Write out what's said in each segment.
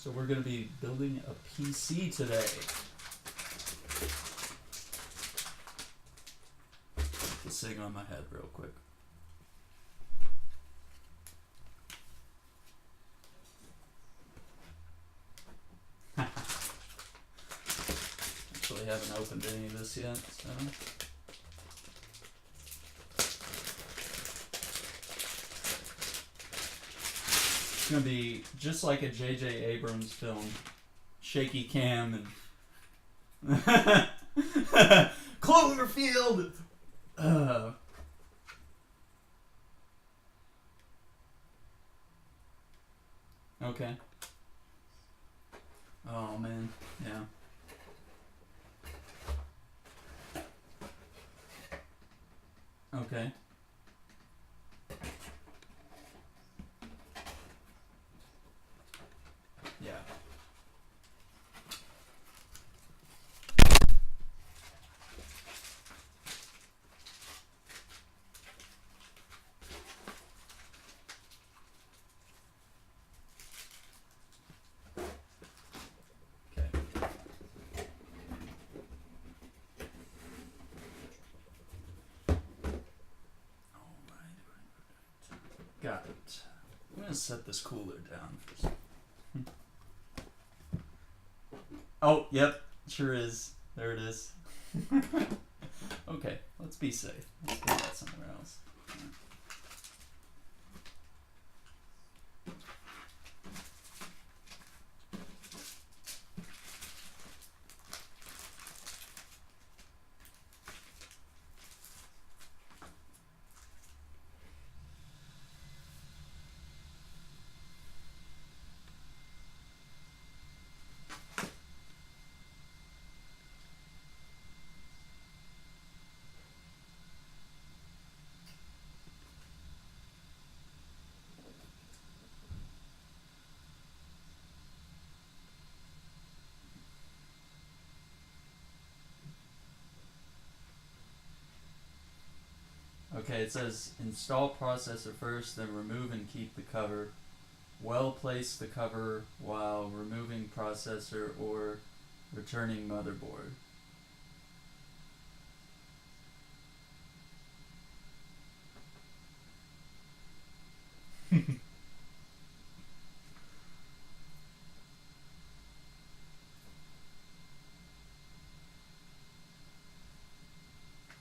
So we're going to be building a PC today. Put this thing on my head real quick. Actually haven't opened any of this yet, so... It's gonna be just like a J.J. Abrams film. Shaky cam and... Cloverfield! Okay. Oh, man. Yeah. Okay. Yeah. Okay. Got it. I'm gonna set this cooler down for a second. Oh, yep, sure is. There it is. Okay, let's be safe. Let's put that somewhere else. Okay, it says install processor first, then remove and keep the cover. Well place the cover while removing processor or returning motherboard.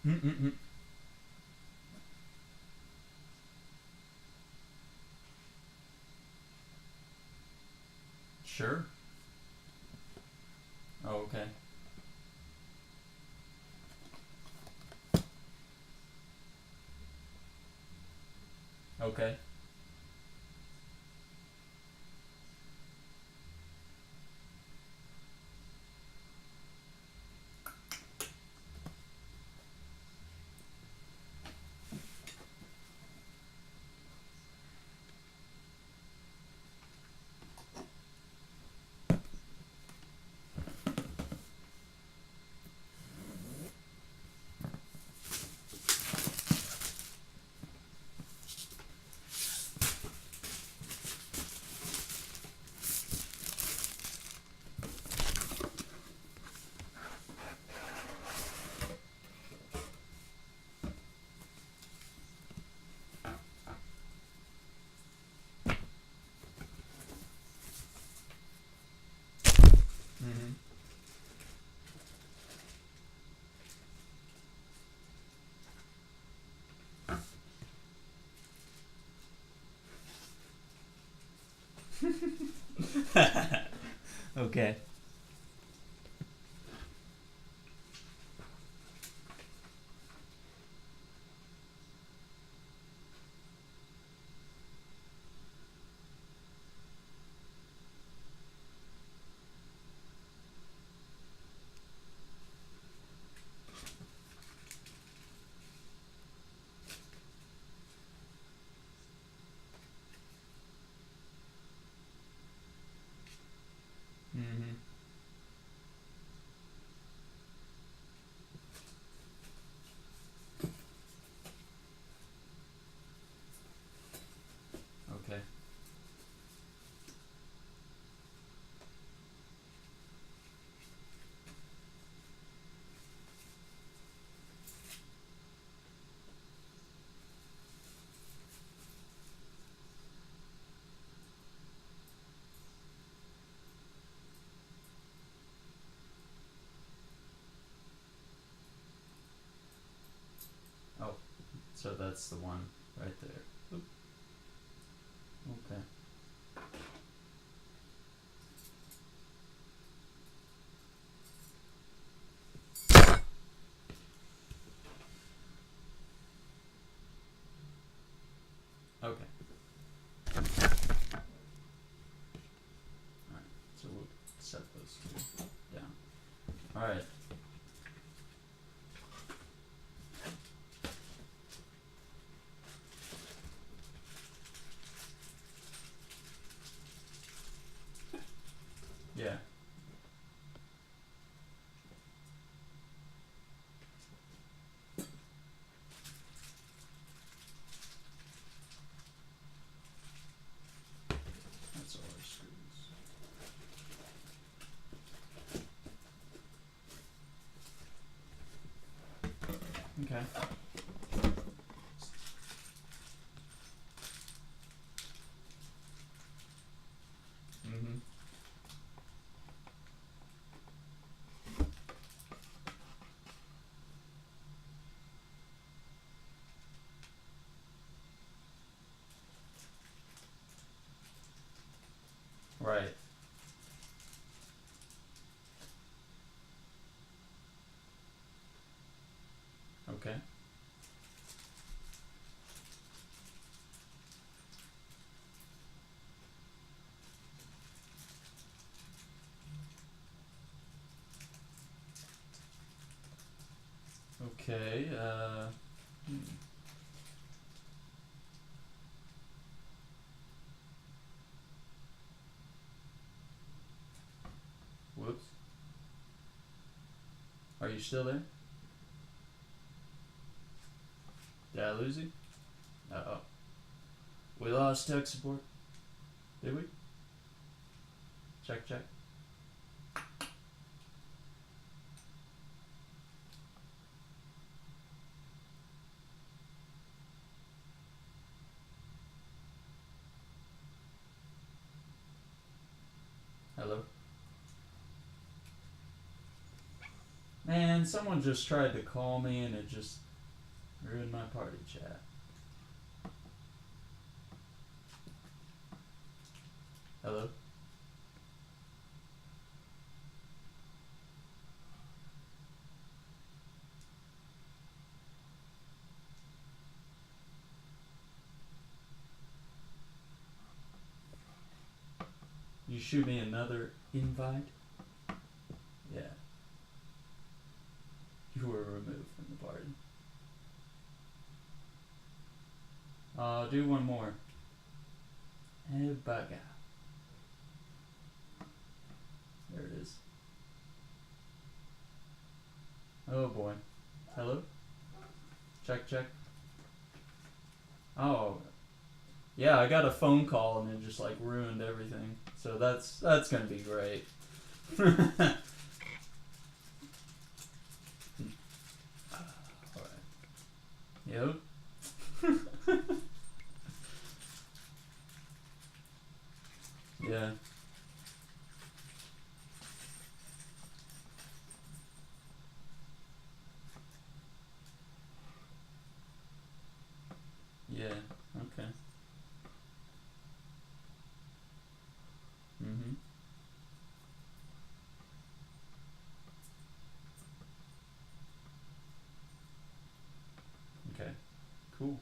Mm-mm-mm. Sure. Oh, okay. Okay. Mm-hmm. Okay. Mm-hmm. So that's the one right there. Oop. Okay. Okay. Alright, so we'll set those two down. Alright. Yeah. That's all our screws. Okay. Mm-hmm. Right. Okay. Okay, Whoops. Are you still there? Did I lose you? Uh-oh. We lost tech support. Did we? Check, check. Hello? Man, someone just tried to call me and it just ruined my party chat. Hello? You shoot me another invite? Yeah. You were removed from the party. Do one more. Hey, bugger. There it is. Oh boy. Hello? Check, check. Oh. Yeah, I got a phone call and it just like ruined everything. So that's gonna be great. Alright. Yep. Yeah. Yeah. Okay. Mm-hmm. Okay. Cool.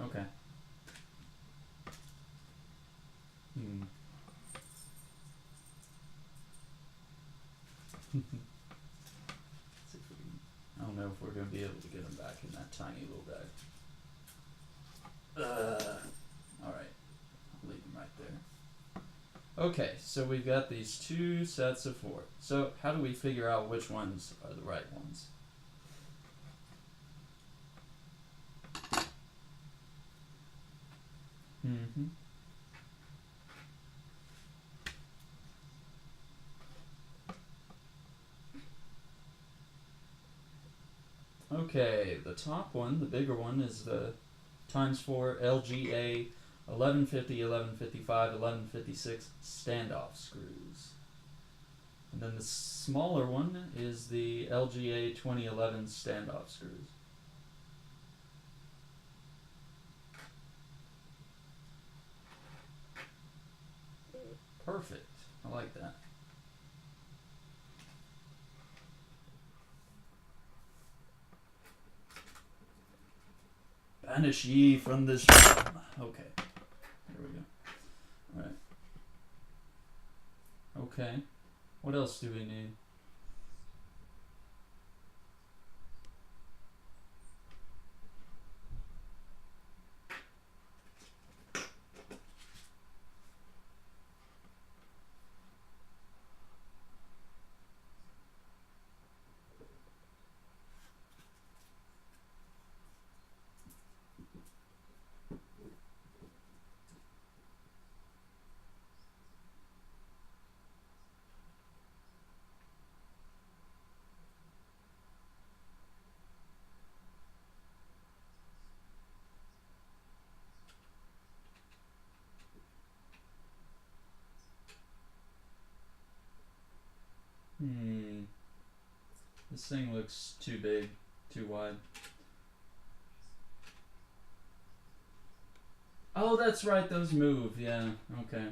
Okay. Hmm. See if we can, I don't know if we're gonna be able to get him back in that tiny little bag. Alright. I'll leave him right there. Okay, so we've got these two sets of four. So how do we figure out which ones are the right ones? Mm-hmm. Okay, the top one, the bigger one, is the times 4 LGA 1150, 1155, 1156 standoff screws. And then the smaller one is the LGA 2011 standoff screws. Perfect. I like that. Banish ye from this realm. Okay. There we go. Alright. Okay. What else do we need? This thing looks too big, too wide. Oh, that's right, those move, yeah, okay.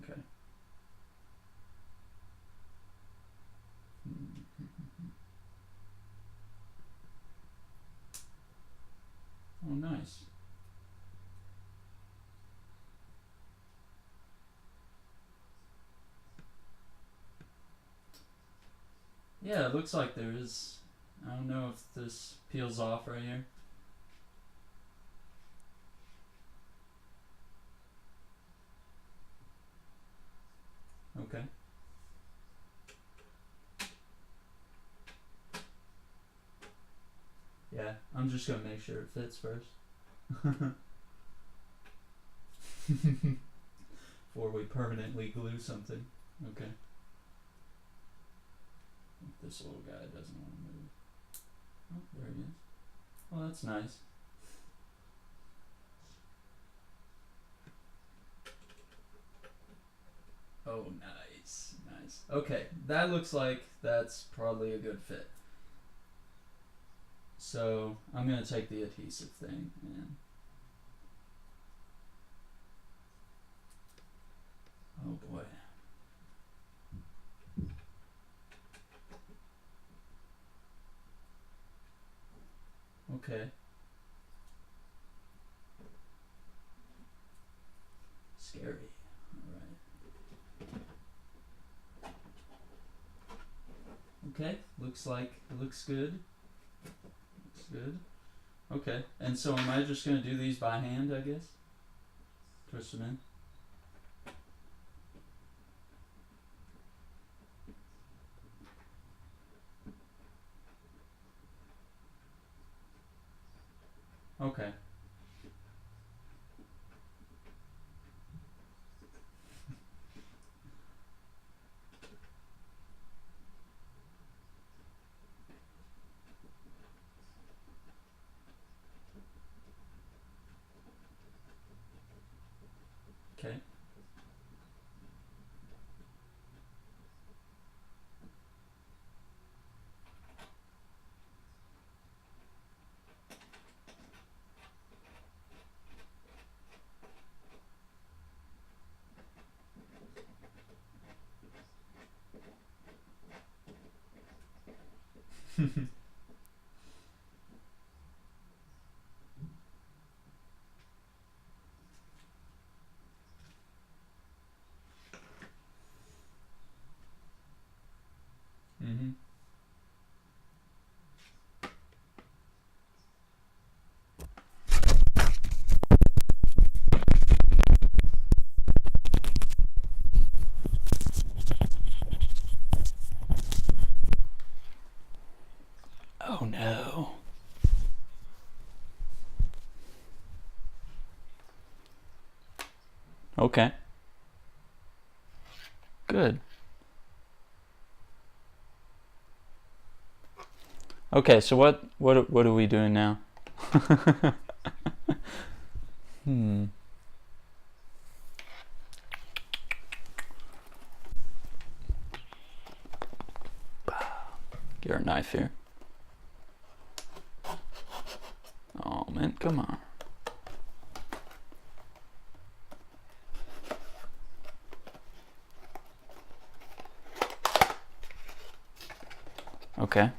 Okay. Oh, nice. Yeah, it looks like there is. I don't know if this peels off right here. Okay. Yeah, I'm just gonna make sure it fits first. Before we permanently glue something. Okay. This little guy doesn't want to move. Oh, there he is. Well, that's nice. Oh, nice. Nice. Okay, that looks like that's probably a good fit. So, I'm going to take the adhesive thing and... Oh boy. Okay. Scary. Alright. Okay, looks like it looks good. Looks good. Okay, and so am I just going to do these by hand, I guess? Twist them in. Okay. Okay. Mm-hmm. Oh no. Okay. Good. Okay, so what are we doing now? Hmm. Get our knife here. Oh man, come on. Okay.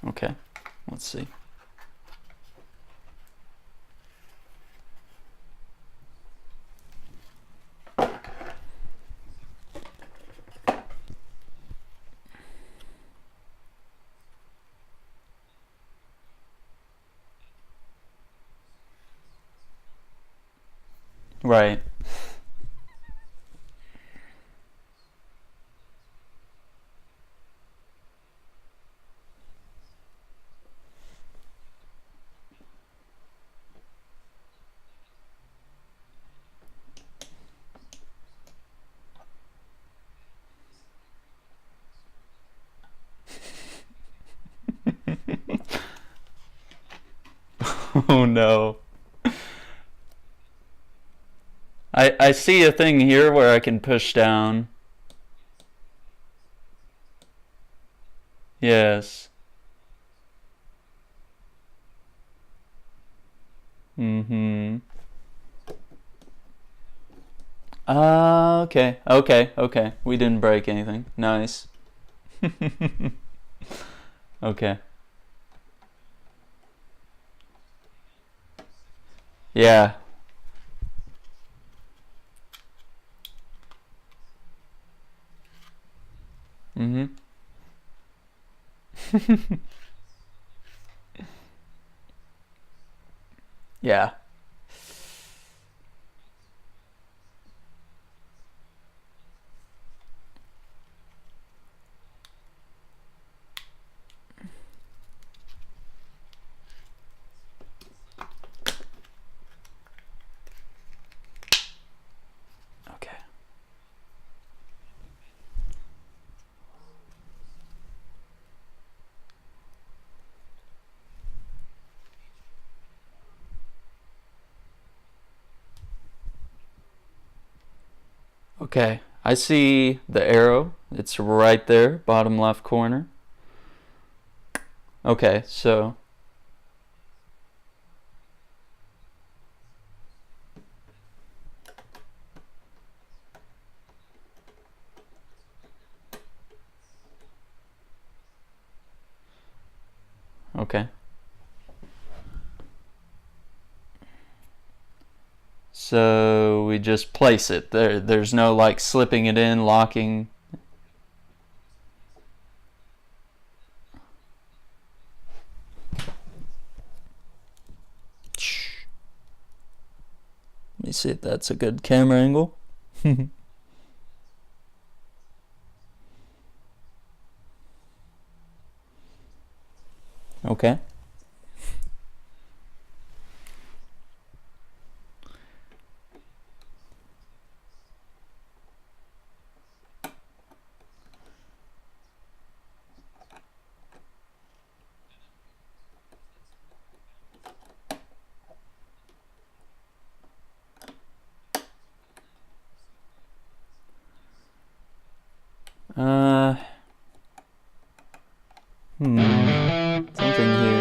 Okay, let's see. Right. Oh no. I see a thing here where I can push down. Yes. Mm-hmm. Okay. Okay. Okay. We didn't break anything. Nice. Okay. Yeah. Mm-hmm. Yeah. Okay. Okay. I see the arrow. It's right there, bottom left corner. Okay, so okay. So we just place it. There's no like slipping it in, locking. Let me see if that's a good camera angle. Okay. Uh, something here.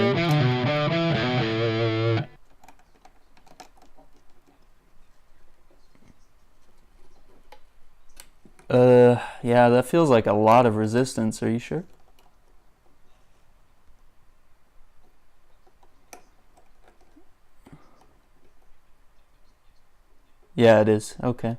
Yeah, that feels like a lot of resistance. Are you sure? Yeah, it is. Okay.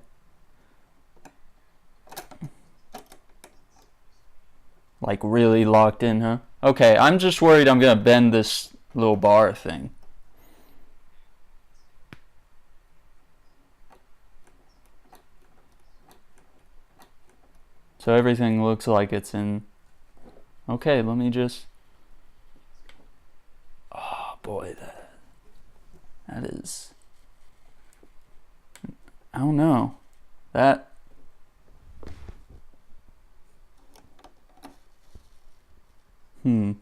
Like really locked in, huh? Okay, I'm just worried I'm gonna bend this little bar thing. So everything looks like it's in. Okay, let me just. Oh boy, that is. I don't know. That. Hmm.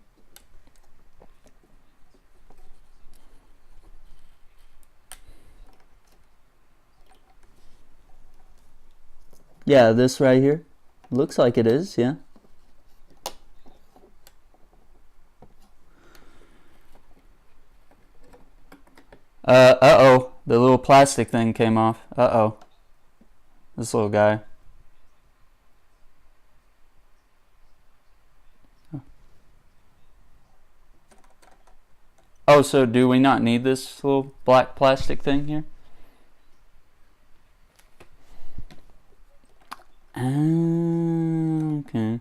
Yeah, this right here. Looks like it is, yeah. Uh-oh. The little plastic thing came off. Uh-oh. This little guy. Oh, so do we not need this little black plastic thing here? Okay.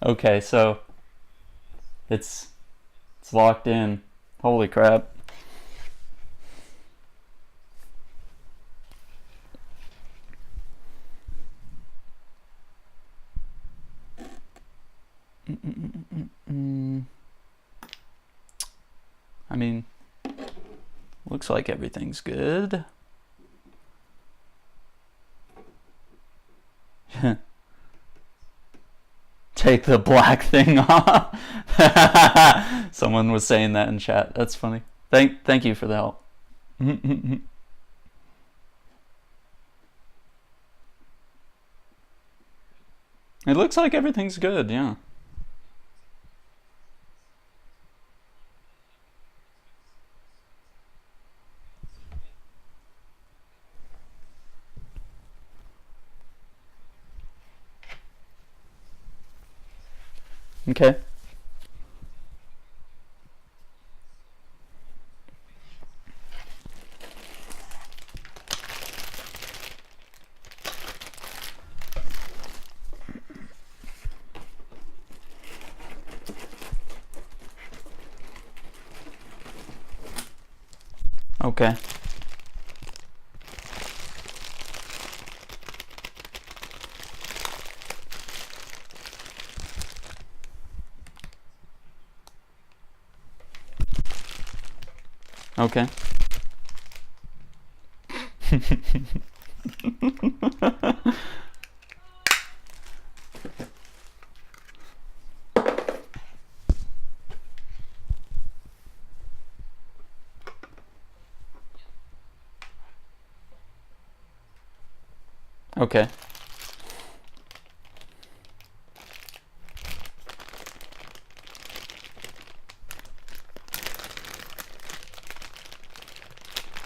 Okay, so it's locked in. Holy crap. I mean, looks like everything's good. Take the black thing off. Someone was saying that in chat. That's funny. Thank you for the help. It looks like everything's good, yeah. Okay. Okay. Okay. Okay.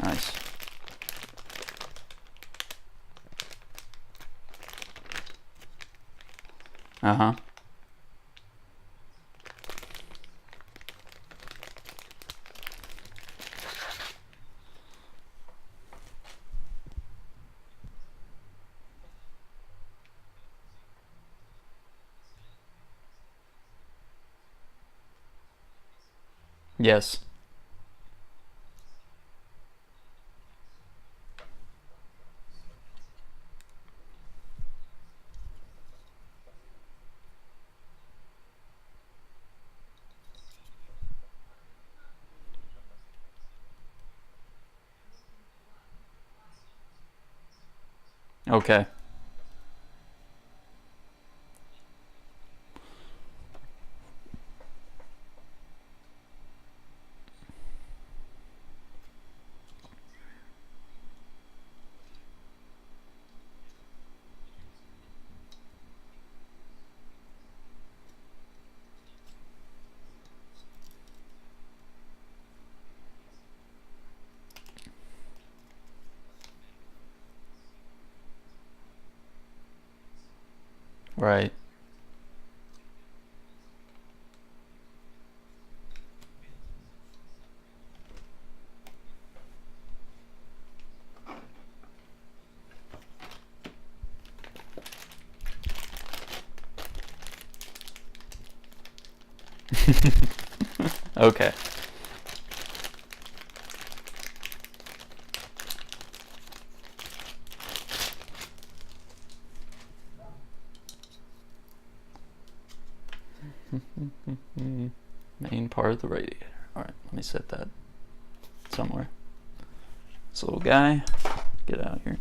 Nice. Uh-huh. Yes. Okay. Right. Okay. Main part of the radiator. Alright, let me set that somewhere. This little guy, get out here.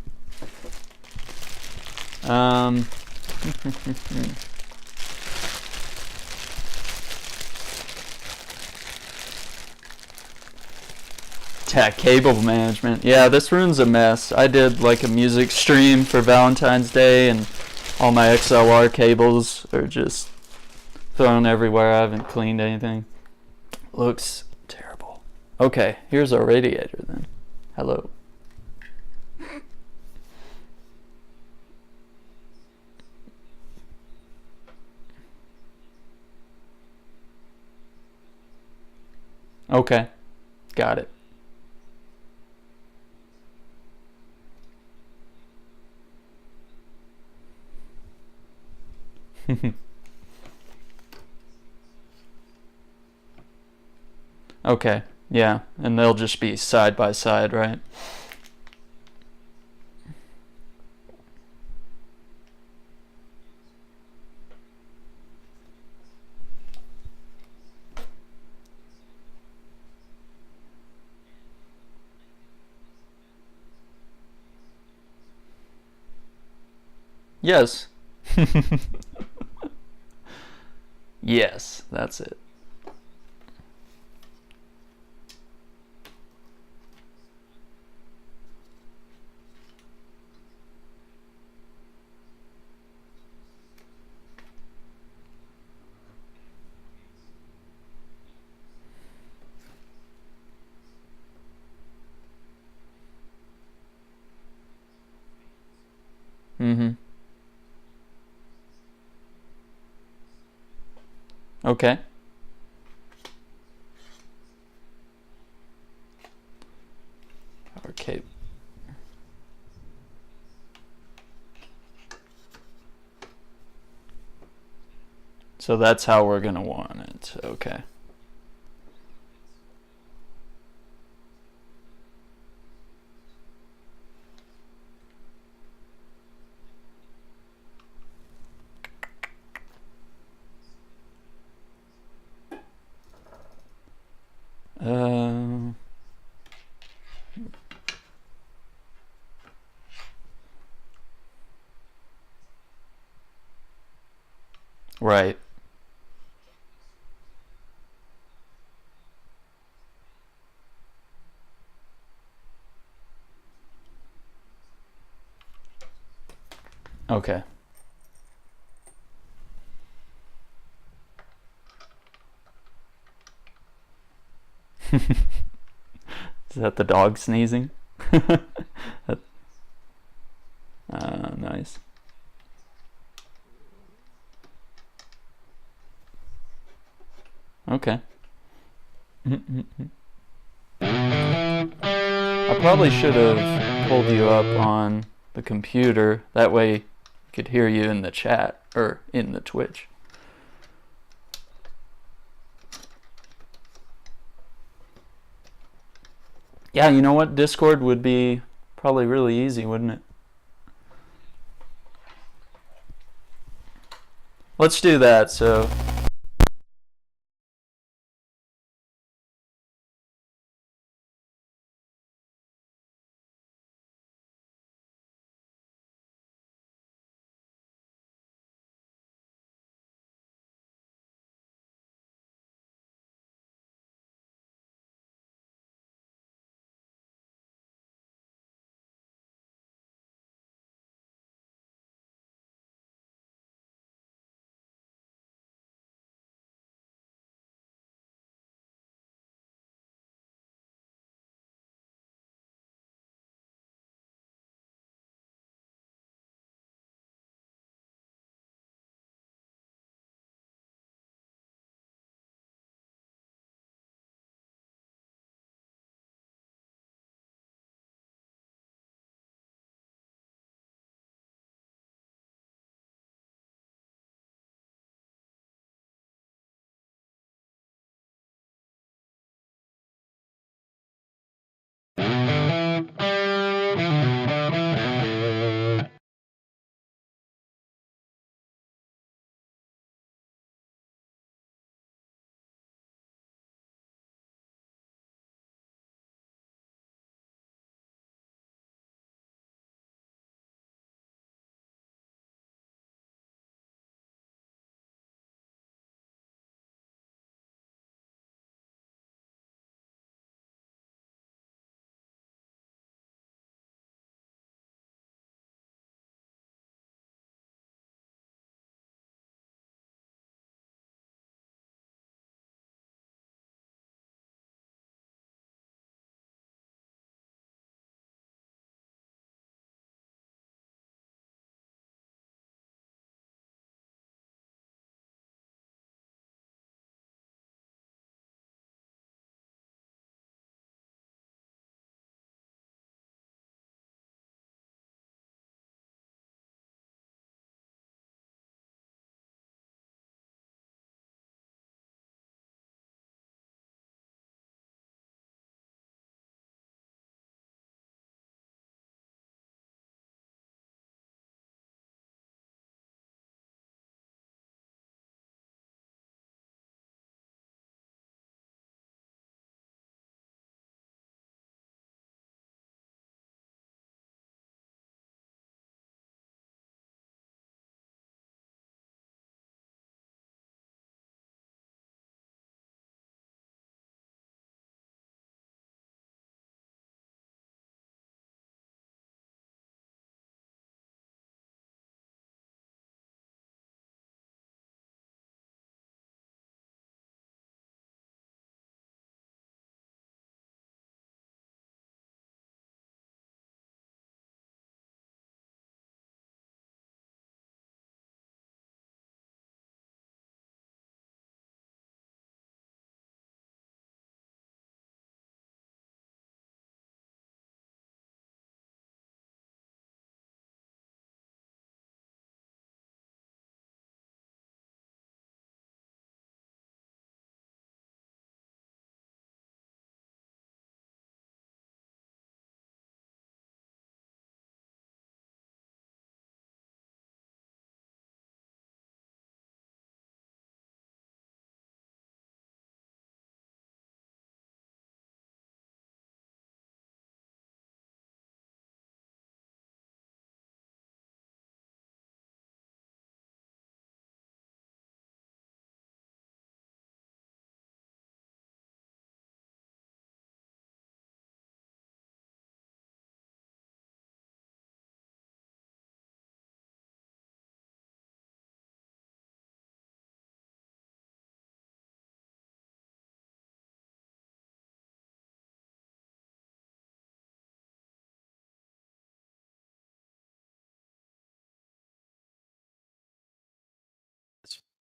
Tech cable management. Yeah, this room's a mess. I did like a music stream for Valentine's Day, and all my XLR cables are just thrown everywhere. I haven't cleaned anything. Looks terrible. Okay, here's our radiator then. Hello. Okay, got it. Okay, yeah, and they'll just be side by side, right? Yes. Yes, that's it. Mm-hmm. Okay. Okay. So that's how we're gonna want it. Okay. Uh, right. Okay. Is that the dog sneezing? Nice. Okay. I probably should have pulled you up on the computer. That way I could hear you in the chat or in the Twitch. Yeah, you know what? Discord would be probably really easy, wouldn't it? Let's do that. So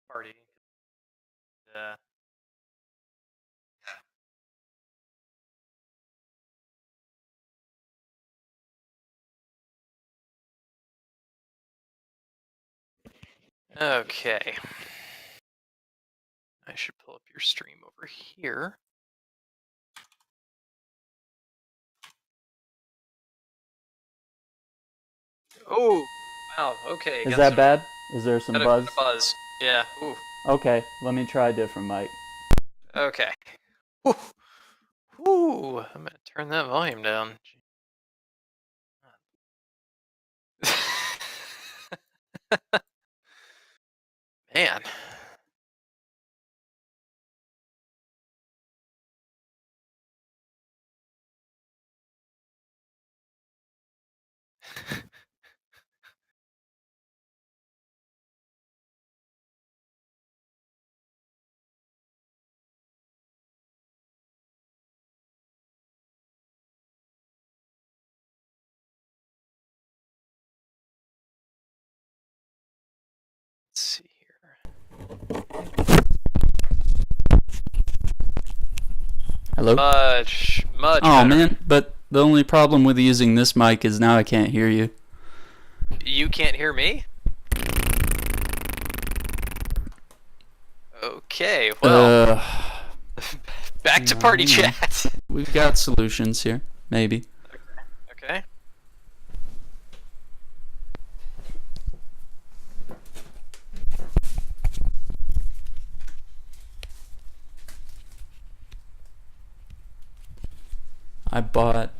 party. Uh, okay. I should pull up your stream over here. Oh, wow. Okay. Is got that some- bad? Is there some got a buzz? buzz. Yeah. Ooh. Okay, let me try a different mic. Okay. Whew. Whew. I'm gonna turn that volume down. Man. Let's see here. Hello? Much Oh better. man, but the only problem with using this mic is now I can't hear you. You can't hear me? Okay, well, back to party hang on. chat. We've got solutions here, maybe. Okay. I bought.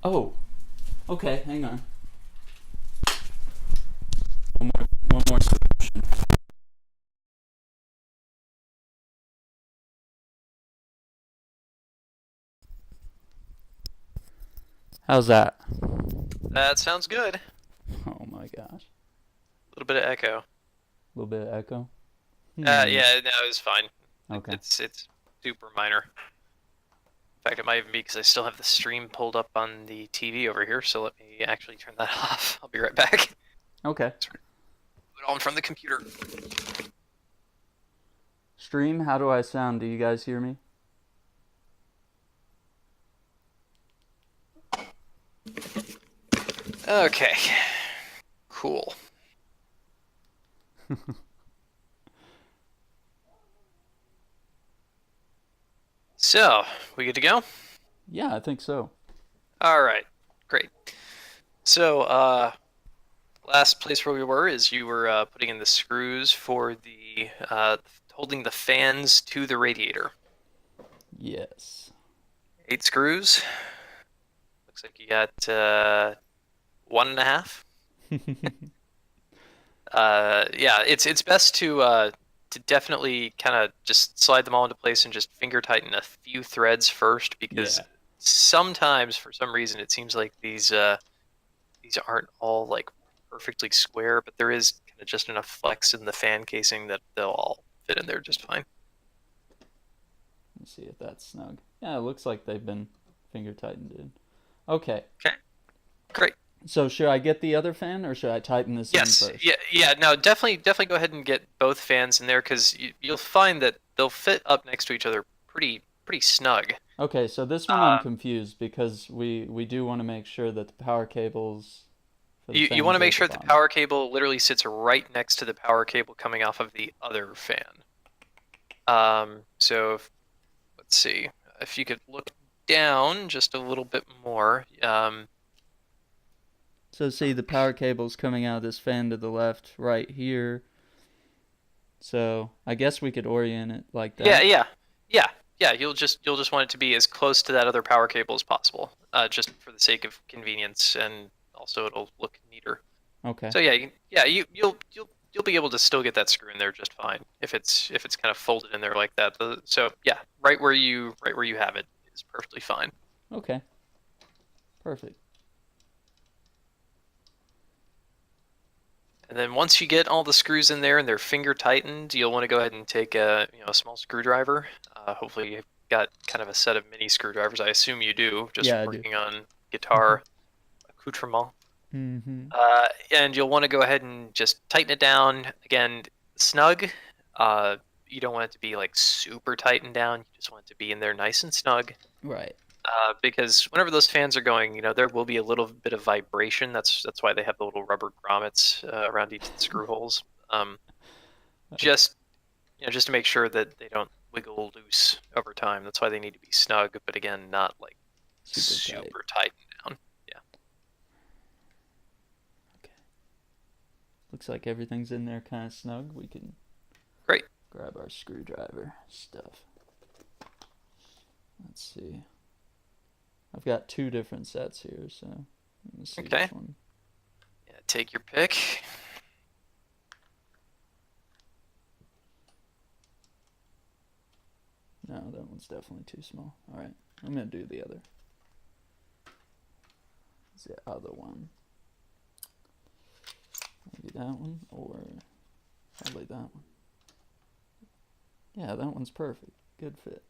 Oh, okay. Hang on. One more solution. How's that? That sounds good. Oh my gosh. A little bit of echo. A little bit of echo. Yeah, no, it's fine. Okay. It's super minor. In fact, it might even be because I still have the stream pulled up on the TV over here, so let me actually turn that off. I'll be right back. Okay. Put it on from the computer. Stream, how do I sound? Do you guys hear me? Okay. Cool. So, we good to go? Yeah, I think so. All right, great. So, last place where we were is you were putting in the screws for the holding the fans to the radiator. Yes. 8 screws. Looks like you got 1.5. Yeah, it's best to definitely kind of just slide them all into place and just finger tighten a few threads first, because sometimes for some reason it seems like these aren't all like perfectly square, but there is kind of just enough flex in the fan casing that they'll all fit in there just fine. Let's see if that's snug. Yeah, it looks like they've been finger tightened in. Okay. Okay, great. So should I get the other fan or should I tighten this in Yes, first? yeah. No, definitely go ahead and get both fans in there, because you'll find that they'll fit up next to each other pretty snug. Okay, so this one I'm confused because we do want to make sure that the power cables. For the You want to fans are make at sure the the bottom. power cable literally sits right next to the power cable coming off of the other fan. So let's see if you could look down just a little bit more. So see the power cable's coming out of this fan to the left right here. So I guess we could orient it like that. Yeah. You'll just want it to be as close to that other power cable as possible, just for the sake of convenience, and also it'll look neater. Okay. So you'll be able to still get that screw in there just fine if it's kind of folded in there like that. So yeah, right where you have it is perfectly fine. Okay. Perfect. And then once you get all the screws in there and they're finger tightened, you'll want to go ahead and take a small screwdriver. Hopefully you've got kind of a set of mini screwdrivers. I assume you do, just Yeah, I do. working on guitar accoutrement. Mm-hmm. And you'll want to go ahead and just tighten it down. Again, snug. You don't want it to be like super tightened down. You just want it to be in there nice and snug. Right. Because whenever those fans are going, there will be a little bit of vibration. That's why they have the little rubber grommets around each of the screw holes. Just just to make sure that they don't wiggle loose over time. That's why they need to be snug, but again, not like super tightened down. Yeah. Okay. Looks like everything's in there kind of snug. We can Great. grab our screwdriver stuff. Let's see. I've got 2 different sets here, so let me see Okay. which one. Yeah, take your pick. No, that one's definitely too small. All right, I'm gonna do the other. The other one. Maybe that one, or probably that one. Yeah, that one's perfect. Good fit.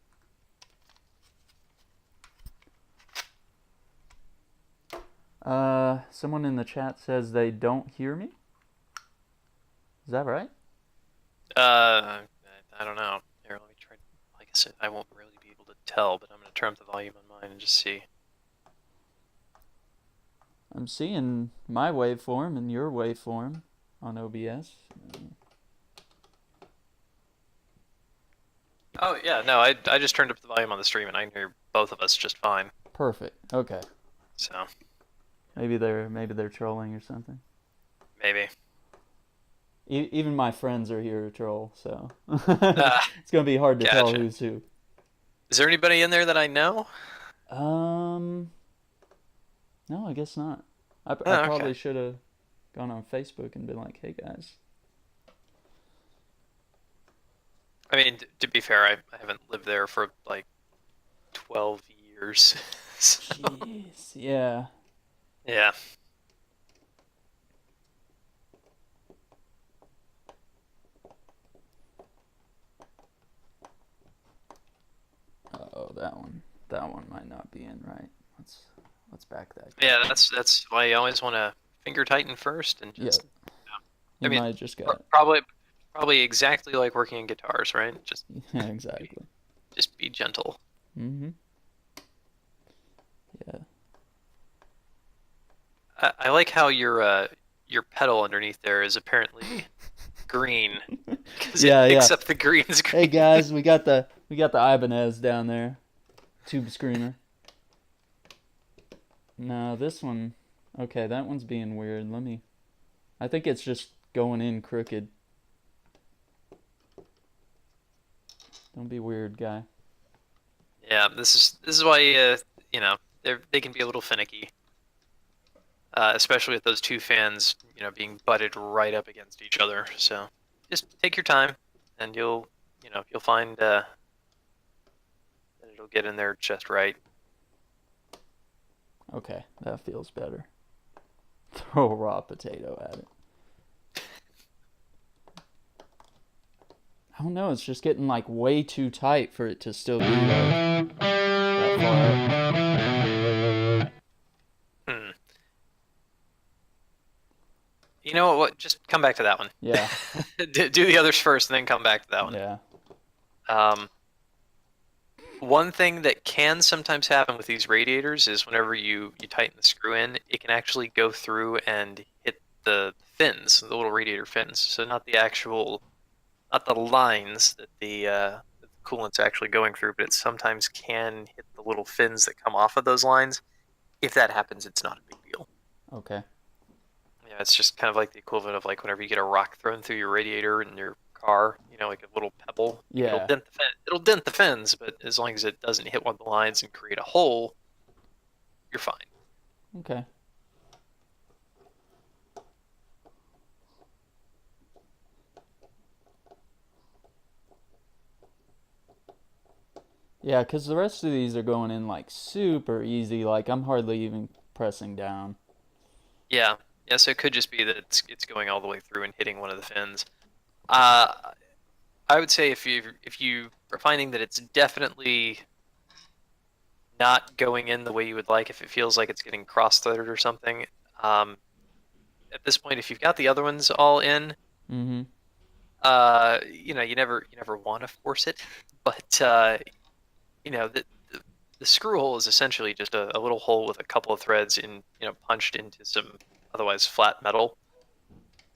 Someone in the chat says they don't hear me. Is that right? I don't know. Here, let me try. Like I said, I won't really be able to tell, but I'm going to turn up the volume on mine and just see. I'm seeing my waveform and your waveform on OBS. Oh, yeah, no, I just turned up the volume on the stream and I can hear both of us just fine. Perfect. Okay. So. Maybe they're trolling or something. Maybe. Even my friends are here to troll, so it's gonna be hard to tell who's who. Is there anybody in there that I know? No, I guess not. I probably should have gone on Facebook and been like, "Hey guys." I mean, to be fair, I haven't lived there for like 12 years. So. Jeez, yeah. Yeah. Oh, that one might not be in right. Let's back that. Yeah, that's why you always want to finger tighten first and just. Yeah. I mean, might just got probably exactly like working in guitars, right? Just yeah, exactly. Just be gentle. Mm-hmm. Yeah. I like how your pedal underneath there is apparently green. Yeah, it picks up the green screen. Hey guys, we got the Ibanez down there, tube screamer. No, this one. Okay, that one's being weird. I think it's just going in crooked. Don't be weird, guy. Yeah, this is why they can be a little finicky. Especially with those 2 fans, being butted right up against each other. So just take your time, and you'll find that it'll get in there just right. Okay, that feels better. Throw a raw potato at it. I don't know, it's just getting like way too tight for it to still be like that far out. You know what? Just come back to that one. Yeah. Do the others first, and then come back to that one. Yeah. One thing that can sometimes happen with these radiators is whenever you tighten the screw in, it can actually go through and hit the fins, the little radiator fins. So not the lines that the coolant's actually going through, but it sometimes can hit the little fins that come off of those lines. If that happens, it's not a big deal. Okay. Yeah, it's just kind of like the equivalent of like whenever you get a rock thrown through your radiator in your car, like a little pebble. Yeah. It'll dent the fins, but as long as it doesn't hit one of the lines and create a hole, you're fine. Okay. Yeah, because the rest of these are going in like super easy. Like I'm hardly even pressing down. Yeah. Yeah, so it could just be that it's going all the way through and hitting one of the fins. I would say if you are finding that it's definitely not going in the way you would like, if it feels like it's getting cross-threaded or something, at this point, if you've got the other ones all in, Mm-hmm. you never want to force it, but you know, the screw hole is essentially just a little hole with a couple of threads punched into some otherwise flat metal.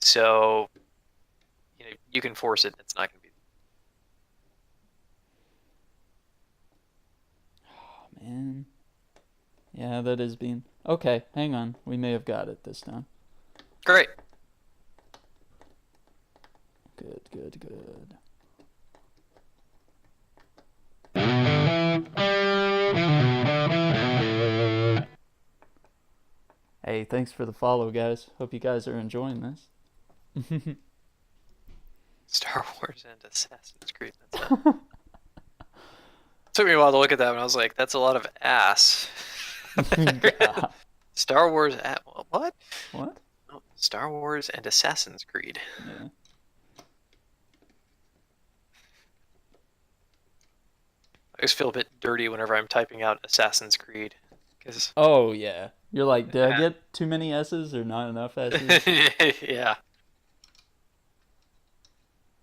So, you can force it. It's not going to be. Oh, man. Yeah, that is being... Okay, hang on. We may have got it this time. Great. Good, good, good. Hey, thanks for the follow, guys. Hope you guys are enjoying this. Star Wars and Assassin's Creed. Took me a while to look at that, and I was like, "That's a lot of ass." Yeah. Star Wars. What? What? Oh, Star Wars and Assassin's Creed. Yeah. I always feel a bit dirty whenever I'm typing out Assassin's Creed, because Oh, yeah. You're like, did I get too many S's or not enough S's? yeah,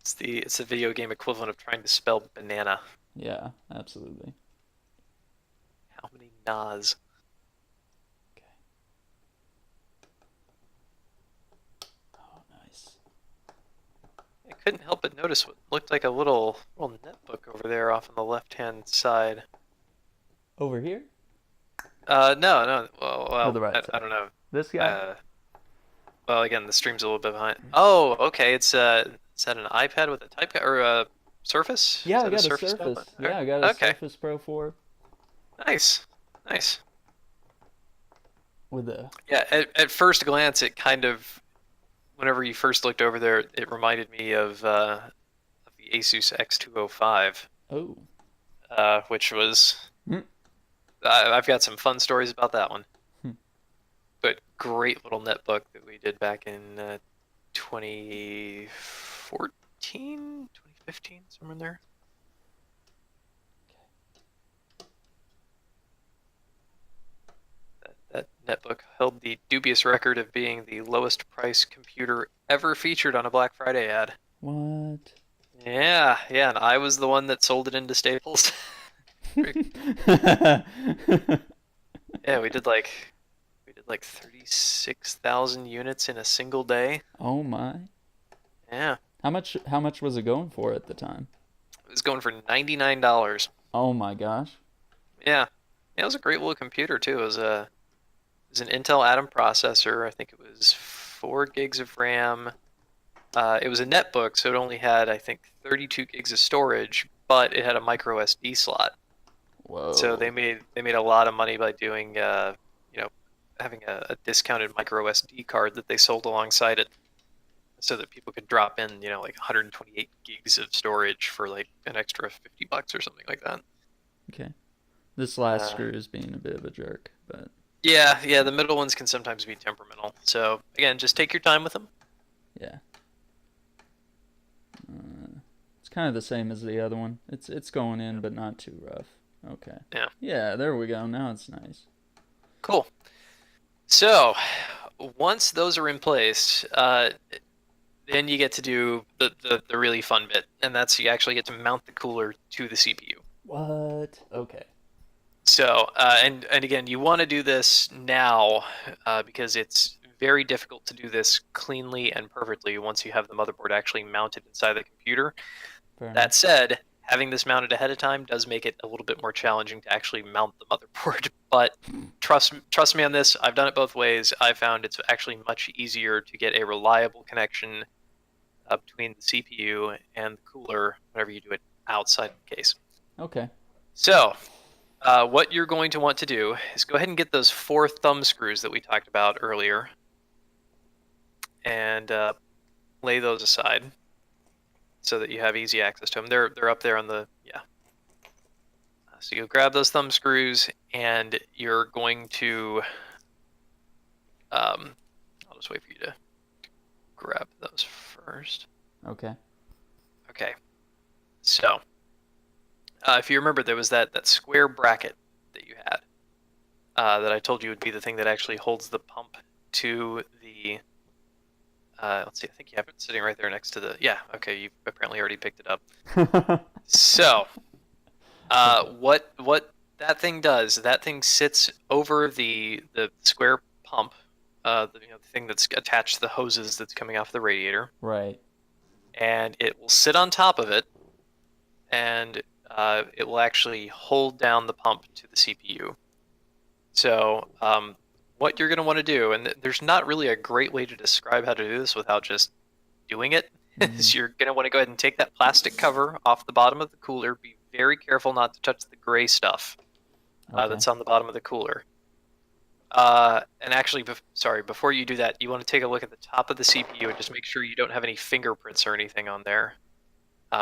it's the video game equivalent of trying to spell banana. Yeah, absolutely. How many nas? Okay. Oh, nice. I couldn't help but notice what looked like a little netbook over there off on the left-hand side. Over here? No. Well, the right I side. don't know. This guy? Well, again, the stream's a little bit behind. Oh, okay. Is that an iPad with a type or a Surface? Yeah, Is I that got a Surface Surface. tablet? Yeah, I got a Okay. Surface Pro 4 Nice. with a... Yeah, at first glance, it kind of, whenever you first looked over there, it reminded me of the Asus X205, Oh. which was. Hmm. I've got some fun stories about that one. Hmm. But great little netbook that we did back in 2014, 2015, somewhere in there. That netbook held the dubious record of being the lowest price computer ever featured on a Black Friday ad. What? Yeah, and I was the one that sold it into Staples. Yeah, we did like 36,000 units in a single day. Oh my. Yeah. How much was it going for at the time? It was going for $99. Oh my gosh. Yeah. It was a great little computer too. It was an Intel Atom processor. I think it was 4 gigs of RAM. It was a netbook, so it only had, I think, 32 gigs of storage, but it had a micro SD slot. Whoa. So they made a lot of money by doing, having a discounted micro SD card that they sold alongside it, so that people could drop in, like 128 gigs of storage for like an extra $50 or something like that. Okay. This last screw is being a bit of a jerk, but Yeah, the middle ones can sometimes be temperamental. So again, just take your time with them. yeah. It's kind of the same as the other one. It's going in, but not too rough. Okay. Yeah. Yeah, there we go. Now it's nice. Cool. So once those are in place, then you get to do the really fun bit, and that's you actually get to mount the cooler to the CPU. What? Okay. So, and again, you want to do this now because it's very difficult to do this cleanly and perfectly once you have the motherboard actually mounted inside the computer. Fair enough. That said, having this mounted ahead of time does make it a little bit more challenging to actually mount the motherboard. But trust me on this, I've done it both ways. I found it's actually much easier to get a reliable connection between the CPU and the cooler whenever you do it outside the case. Okay. So, what you're going to want to do is go ahead and get those 4 thumb screws that we talked about earlier and lay those aside so that you have easy access to them. They're up there on the, yeah. So you'll grab those thumb screws and you're going to, I'll just wait for you to grab those first. Okay. Okay. So, if you remember, there was that square bracket that you had that I told you would be the thing that actually holds the pump to the let's see. I think you have it sitting right there next to the. Yeah. Okay. You apparently already picked it up. So, what that thing does? That thing sits over the square pump. The thing that's attached to the hoses that's coming off the radiator. Right. And it will sit on top of it, and it will actually hold down the pump to the CPU. So what you're going to want to do, and there's not really a great way to describe how to do this without just doing it, is you're going to want to go ahead and take that plastic cover off the bottom of the cooler. Be very careful not to touch the gray stuff that's on the bottom of the cooler. And actually, before you do that, you want to take a look at the top of the CPU and just make sure you don't have any fingerprints or anything on there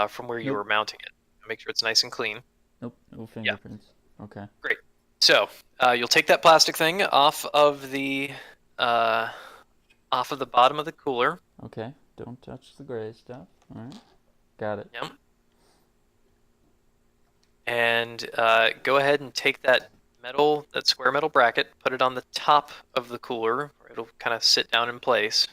from where you were mounting it. Make sure it's nice and clean. Nope, no fingerprints. Yeah. Okay. Great. So you'll take that plastic thing off of the bottom of the cooler. Okay. Don't touch the gray stuff. All right. Got it. Yep. And go ahead and take that square metal bracket, put it on the top of the cooler, where it'll kind of sit down in place.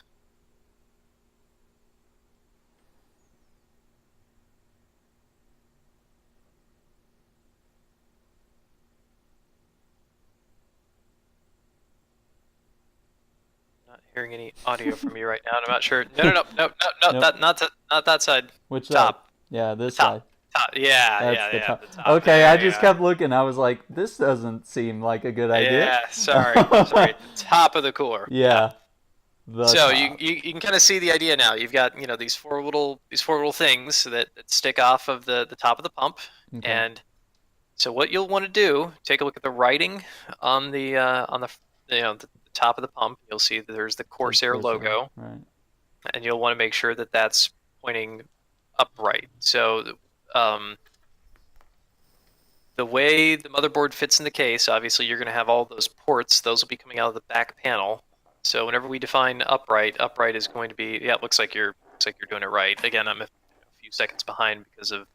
Not hearing any audio from you right now, and I'm not sure. No, nope. Not that side. Which top? Side? Yeah, this top. side. Yeah, That's the top. Okay, I just kept looking. I was like, this doesn't seem like a good idea. Yeah, sorry. Top of the cooler. Yeah. So you can kind of see the idea now. You've got these four little things that stick off of the top of the pump, and so what you'll want to do, take a look at the writing on the top of the pump. You'll see that there's the Corsair logo, right. And you'll want to make sure that that's pointing upright. So the way the motherboard fits in the case, obviously you're going to have all those ports. Those will be coming out of the back panel. So whenever we define upright is going to be, it looks like you're doing it right. Again, I'm a few seconds behind because of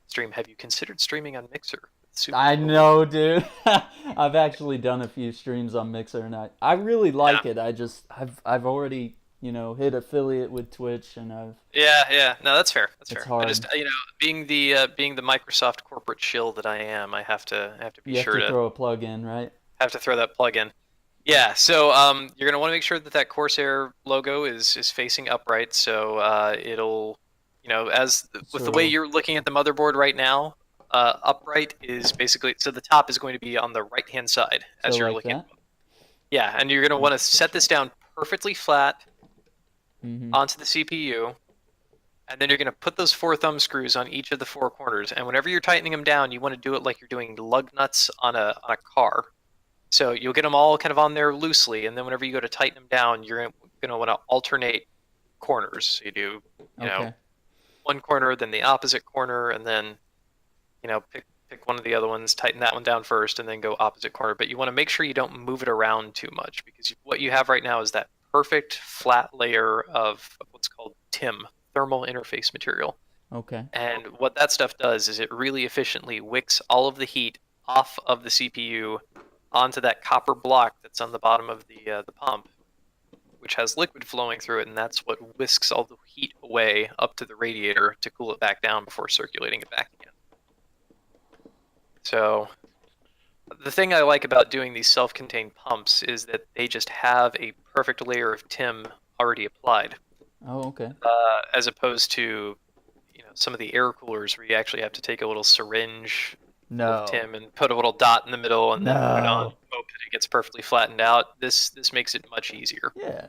stream. Have you considered streaming on Mixer? I know, dude. I've actually done a few streams on Mixer, and I really like it. I've already hit affiliate with Twitch, and I've no, that's fair. That's fair. Hard. I just being the Microsoft corporate shill that I am, I have to be sure to throw a plug in, right? Have to throw that plug in. Yeah, so you're gonna want to make sure that Corsair logo is facing upright. So it'll with the way you're looking at the motherboard right now, upright is basically, so the top is going to be on the right hand side as you're looking at it. Yeah, and you're gonna want to set this down perfectly flat onto the CPU, and then you're going to put those 4 thumb screws on each of the 4 corners. And whenever you're tightening them down, you want to do it like you're doing lug nuts on a car. So you'll get them all kind of on there loosely, and then whenever you go to tighten them down, you're going to want to alternate corners. So you do one corner, then the opposite corner, and then pick one of the other ones, tighten that one down first, and then go opposite corner. But you want to make sure you don't move it around too much, because what you have right now is that perfect flat layer of what's called TIM, thermal interface material. Okay. And what that stuff does is it really efficiently wicks all of the heat off of the CPU onto that copper block that's on the bottom of the pump, which has liquid flowing through it, and that's what whisks all the heat away up to the radiator to cool it back down before circulating it back again. So the thing I like about doing these self-contained pumps is that they just have a perfect layer of TIM already applied. Oh, okay. As opposed to, some of the air coolers where you actually have to take a little syringe of TIM and put a little dot in the middle and then put it on, hope that it gets perfectly flattened out. This makes it much easier. Yeah.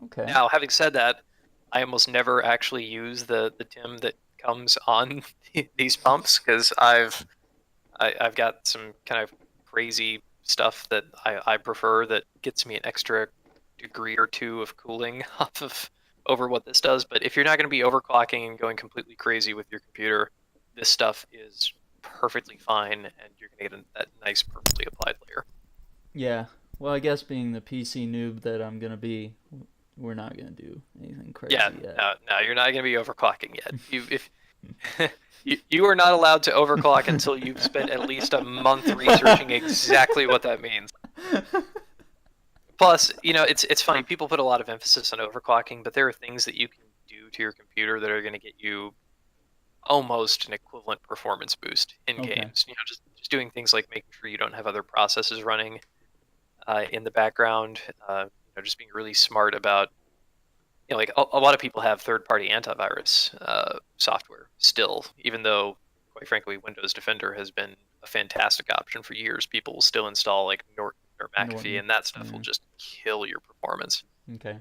Okay. Now, having said that, I almost never actually use the TIM that comes on these pumps, because I've got some kind of crazy stuff that I prefer that gets me an extra degree or 2 of cooling over what this does. But if you're not going to be overclocking and going completely crazy with your computer, this stuff is perfectly fine, and you're going to get that nice perfectly applied layer. Yeah. Well, I guess being the PC noob that I'm going to be, we're not going to do anything crazy yet. No, you're not going to be overclocking yet. You are not allowed to overclock until you've spent at least a month researching exactly what that means. Plus, it's funny. People put a lot of emphasis on overclocking, but there are things that you can do to your computer that are going to get you almost an equivalent performance boost in Okay. games. Just doing things like making sure you don't have other processes running in the background. Just being really smart about, like a lot of people have third-party antivirus software still, even though, quite frankly, Windows Defender has been a fantastic option for years. People will still install like Norton or McAfee, Norton, and that stuff yeah. will just kill your performance. Okay.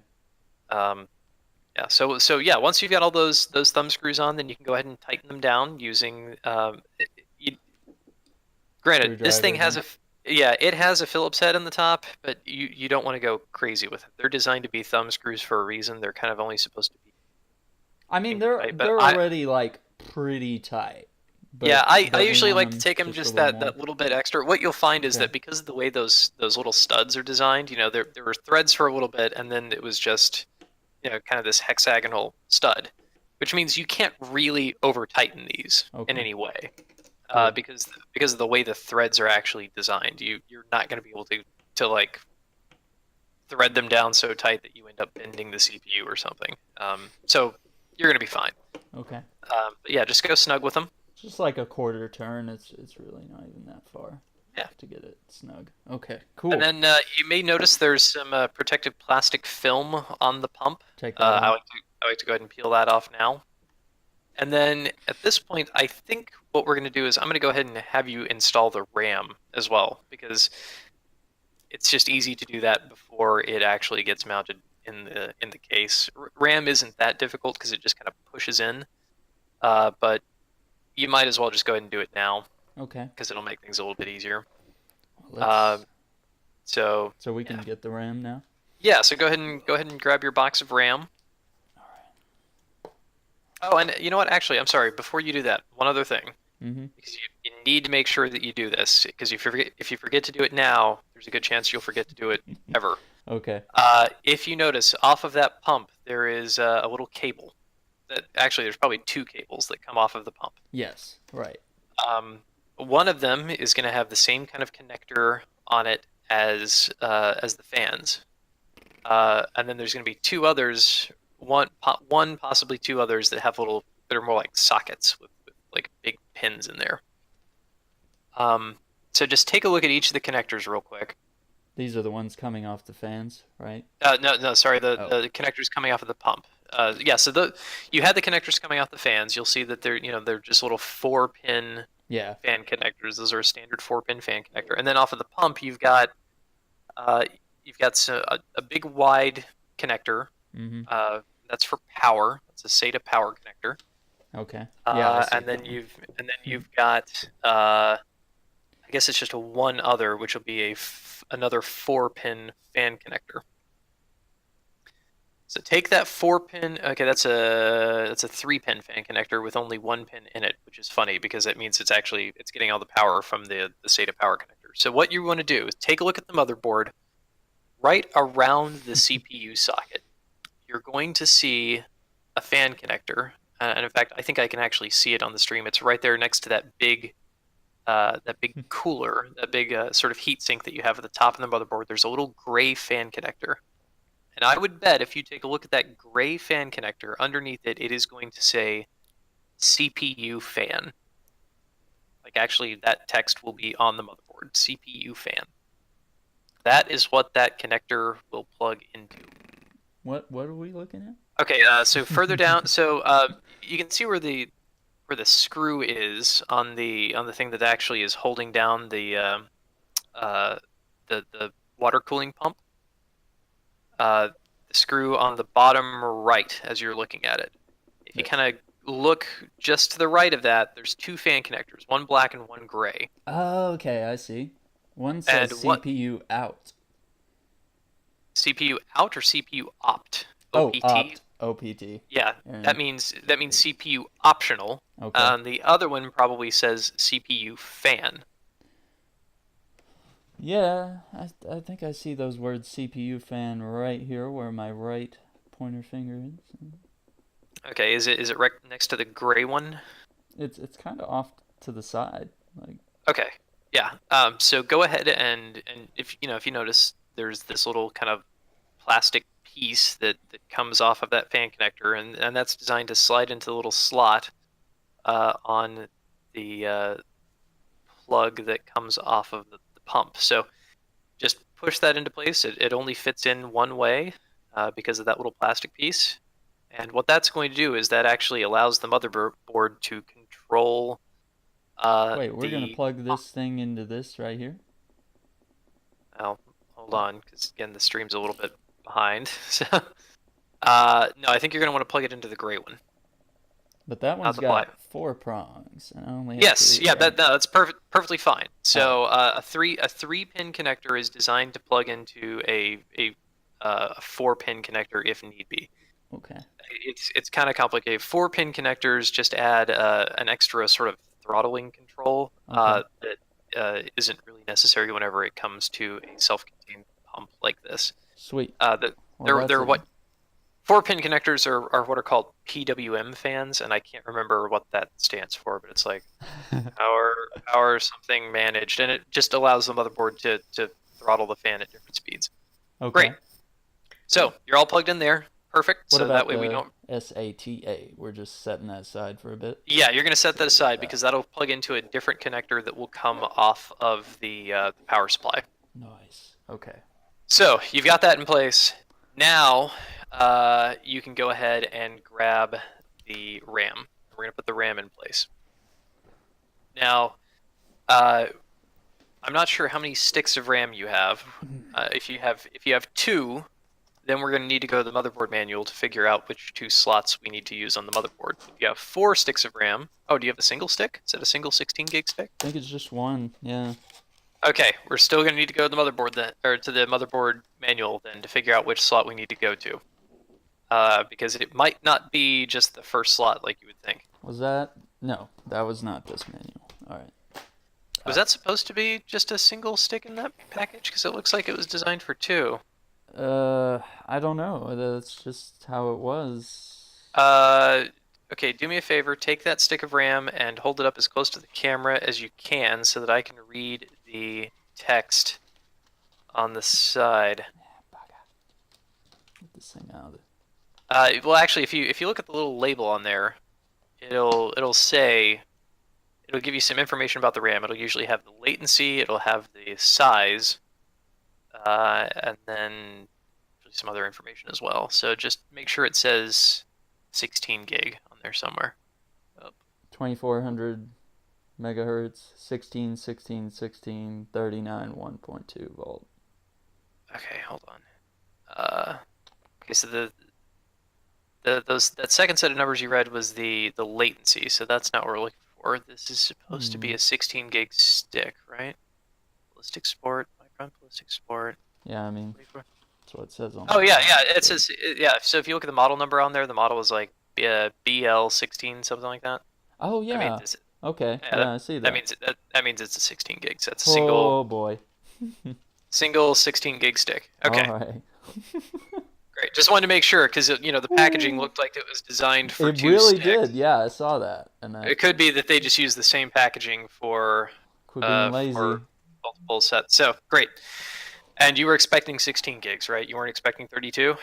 Yeah. So yeah, once you've got all those thumb screws on, then you can go ahead and tighten them down using. Granted, this thing has it has a Phillips head on the top, but you don't want to go crazy with it. They're designed to be thumb screws for a reason. Th're kind of only supposed to be. I mean, tight, they're already like pretty tight. Yeah, I but we usually want like to take them a just little that more. little bit extra. What you'll find is Okay. that because of the way those little studs are designed, there were threads for a little bit, and then it was just kind of this hexagonal stud, which means you can't really over tighten these in Okay. any way, Good. because of the way the threads are actually designed. You're not going to be able to like thread them down so tight that you end up bending the CPU or something. So you're going to be fine. Okay. But yeah, just go snug with them. Just like a quarter turn. It's really not even that far. Yeah. To get it snug. Okay. Cool. And then you may notice there's some protective plastic film on the pump. Take that I off. like to go ahead and peel that off now. And then at this point, I think what we're going to do is I'm going to go ahead and have you install the RAM as well, because it's just easy to do that before it actually gets mounted in the case. RAM isn't that difficult because it just kind of pushes in, but you might as well just go ahead and do it now Okay. because it'll make things a little bit easier. Let's, So we can get the RAM now. yeah, so go ahead and grab your box of RAM. Oh, and you know what? Actually, I'm sorry. Before you do that, one other thing, Mm-hmm. because you need to make sure that you do this. Because if you forget to do it now, there's a good chance you'll forget to do it ever. Okay. If you notice, off of that pump, there is a little cable. Actually, there's probably two cables that come off of the pump. Yes. Right. One of them is going to have the same kind of connector on it as the fans, and then there's going to be two others. One possibly two others that have that are more like sockets with like big pins in there. So just take a look at each of the connectors real quick. These are the ones coming off the fans, right? No, sorry, the Oh. the connectors coming off of the pump. Yeah, so you had the connectors coming off the fans. You'll see that they're just little 4-pin Yeah. fan connectors. Those are a standard 4-pin fan connector. And then off of the pump, you've got a big wide connector. Mm-hmm. That's for power. That's a SATA power connector. Okay. Yeah. I see And then that one. you've got I guess it's just one other, which will be another 4-pin fan connector. So take that 4-pin. Okay, that's a 3-pin fan connector with only one pin in it, which is funny because that means it's getting all the power from the SATA power connector. So what you want to do is take a look at the motherboard. Right around the CPU socket, you're going to see a fan connector, and in fact, I think I can actually see it on the stream. It's right there next to that big cooler, that big sort of heat sink that you have at the top of the motherboard. There's a little gray fan connector. And I would bet if you take a look at that gray fan connector, underneath it, it is going to say CPU fan. Like actually, that text will be on the motherboard, CPU fan. That is what that connector will plug into. What are we looking at? Okay, so further down, so you can see where the screw is on the thing that actually is holding down the water cooling pump. The screw on the bottom right as you're looking at it. If you kind of look just to the right of that, there's two fan connectors, one black and one gray. Oh, okay. I see. One says CPU out. CPU out or CPU opt? Oh, OPT? opt. OPT. Yeah, And- that means CPU optional. Okay. The other one probably says CPU fan. Yeah, I think I see those words CPU fan right here where my right pointer finger is. Okay, is it right next to the gray one? It's kind of off to the side. Like Okay, yeah. So go ahead and if you notice there's this little kind of plastic piece that comes off of that fan connector, and that's designed to slide into the little slot on the plug that comes off of the pump. So just push that into place. It only fits in one way because of that little plastic piece. And what that's going to do is that actually allows the motherboard to control. Wait, we're gonna plug this thing into this right here? Well, hold on, because again, the stream's a little bit behind. So, no, I think you're going to want to plug it into the gray one. But that one's the got black. 4 prongs, and I only have Yes, 3, yeah, right? that's perfectly fine. So a three pin connector is designed to plug into a 4-pin connector if need be. Okay. It's kind of complicated. 4-pin connectors just add an extra sort of throttling control Okay. that isn't really necessary whenever it comes to a self-contained pump like this. Sweet. They're what 4-pin connectors are what are called PWM fans, and I can't remember what that stands for, but it's like power something managed, and it just allows the motherboard to throttle the fan at different speeds. Okay. Great. So you're all plugged in there. Perfect. What So about that way the we don't. SATA? We're just setting that aside for a bit. Yeah, you're gonna set that aside because that'll plug into a different connector that will come off of the power supply. Nice. Okay. So you've got that in place. Now you can go ahead and grab the RAM. We're going to put the RAM in place. Now, I'm not sure how many sticks of RAM you have. If you have 2, then we're going to need to go to the motherboard manual to figure out which 2 slots we need to use on the motherboard. If you have 4 sticks of RAM, oh, do you have a single stick? Is that a single 16 gig stick? I think it's just 1. Yeah. Okay, we're still going to need to go to the motherboard then, or to the motherboard manual then, to figure out which slot we need to go to. Because it might not be just the first slot like you would think. Was that? No, that was not this manual. All right. Was that supposed to be just a single stick in that package? Because it looks like it was designed for 2. I don't know. That's just how it was. Okay, do me a favor. Take that stick of RAM and hold it up as close to the camera as you can so that I can read the text on the side. Get this thing out of it. Well, actually, if you look at the little label on there, it'll give you some information about the RAM. It'll usually have the latency. It'll have the size, and then some other information as well. So just make sure it says 16 gig on there somewhere. 2400 megahertz, 16, 16, 16, 39, 1.2 volt. Okay, hold on. Okay, so that second set of numbers you read was the latency, so that's not what we're looking for. This is supposed to be a 16 gig stick, right? Ballistic Sport, Micron Ballistic Sport. Yeah, I mean, that's what it says on. Oh yeah, it says yeah. So if you look at the model number on there, the model is like BL16, something like that. Oh yeah. I mean, okay. Yeah, I see that. That means it's a 16 gig. So that's a Oh boy. single 16 gig stick. Okay. All right. Great. Just wanted to make sure because the packaging looked like it was designed for it 2 really sticks. did. Yeah, I saw that. And It could be that they just used the same packaging for being lazy. for multiple sets. So great. And you were expecting 16 gigs, right? You weren't expecting 32?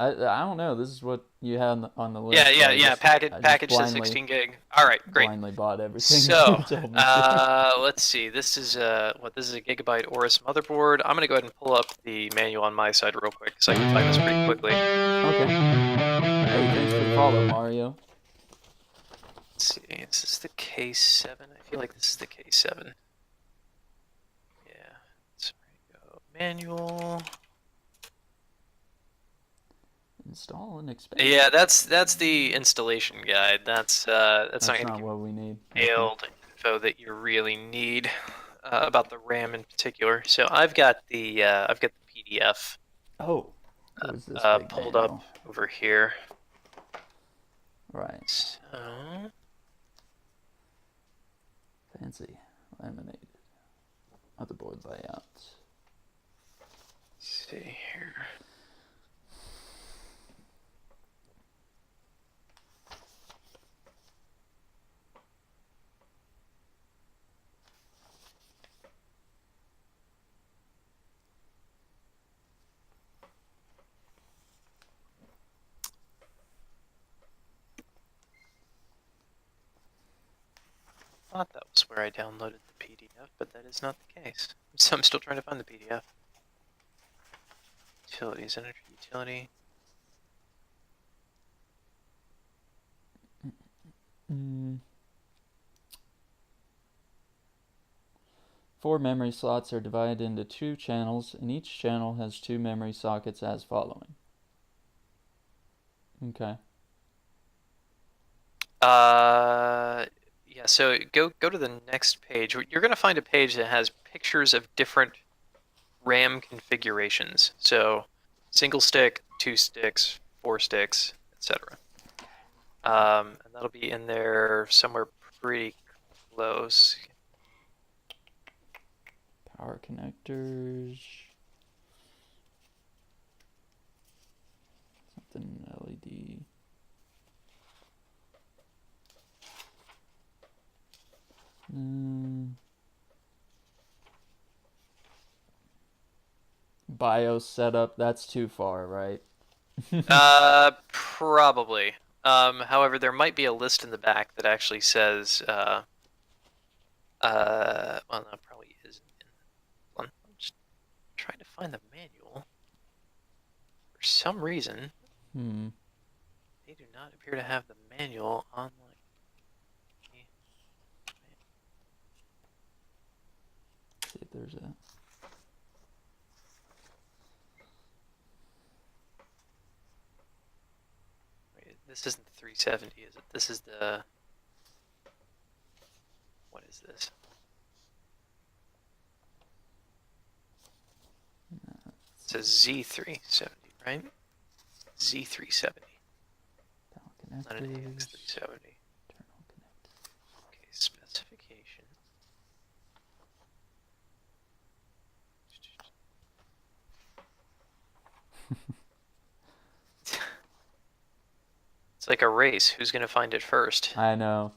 I don't know. This is what you had on the list. Yeah. Package says 16 gig. All right, great. Blindly bought everything. So, you told me to. let's see. This is a Gigabyte Aorus motherboard. I'm gonna go ahead and pull up the manual on my side real quick so I can find this pretty quickly. Okay. Hey, thanks for the follow, Mario. Let's see. This is the K7. I feel like this is the K7. Yeah. So there you go. Manual. Install and expand. Yeah, that's the installation guide. That's not what we need. detailed info that you really need about the RAM in particular. So I've got the PDF. Oh. Where's this big Pulled manual? up over here. Right. So Fancy. Laminated. Motherboard layout. let's see here. thought that was where I downloaded the PDF, but that is not the case. So I'm still trying to find the PDF. Utilities, energy utility. Mm. 4 memory slots are divided into 2 channels, and each channel has 2 memory sockets as following. Okay. Yeah, so go to the next page. You're going to find a page that has pictures of different RAM configurations. So single stick, 2 sticks, 4 sticks, etc. And that'll be in there somewhere pretty close. Power connectors. Something LED. BIOS setup, that's too far, right? Probably. However, there might be a list in the back that actually says, well, no, probably isn't. I'm just trying to find the manual. For some reason, they do not appear to have the manual online. See if there's a... Wait, this isn't the 370, is it? This is the... What is this? It says Z370, right? Z370. Power Not an connectors. AX370. Internal connectors. Okay, specification. It's like a race. Who's going to find it first? I know.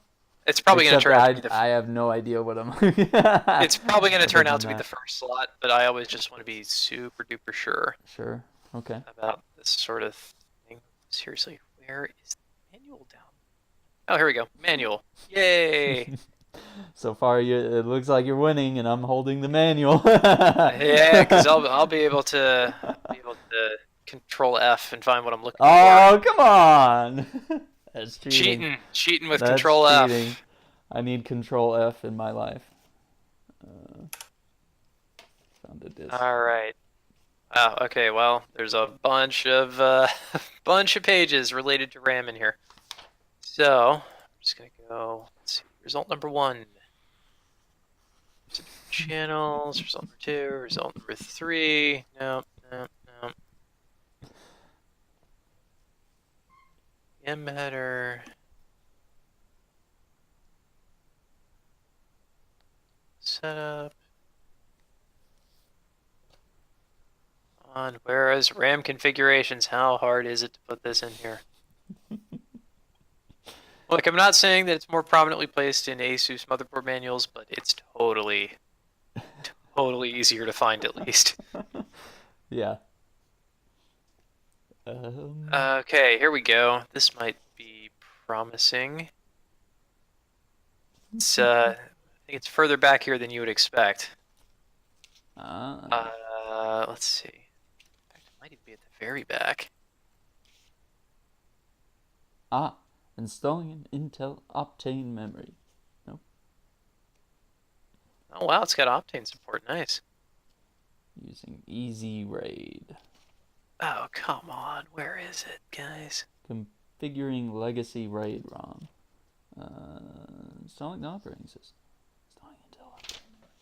It's probably going to turn out to be the... I have no idea what I'm... It's probably going to turn out to be that. the first slot, but I always just want to be super duper sure Sure. Okay. about this sort of thing. Seriously, where is the manual down? Oh, here we go. Manual. Yay! So far, it looks like you're winning, and I'm holding the manual. Yeah, because I'll be able to control F and find what I'm looking for. Oh, come on! That's cheating. Cheating with That's control cheating. F. I need control F in my life. Found a disc. All right. Wow. Okay. Well, there's a bunch of pages related to RAM in here. So I'm just gonna go. Let's see. Result number 1. Channels. Result number 2. Result number 3. No. Embedder. Setup. On. Whereas RAM configurations, how hard is it to put this in here? Look, I'm not saying that it's more prominently placed in ASUS motherboard manuals, but it's totally easier to find at least. Yeah. Okay, here we go. This might be promising. It's I think it's further back here than you would expect. Let's see. In fact, it might even be at the very back. Installing an Intel Optane memory. No. Oh wow, it's got Optane support. Nice. Using Easy RAID. Oh come on, where is it, guys? Configuring legacy RAID ROM. Installing the operating system. Installing Intel Optane memory.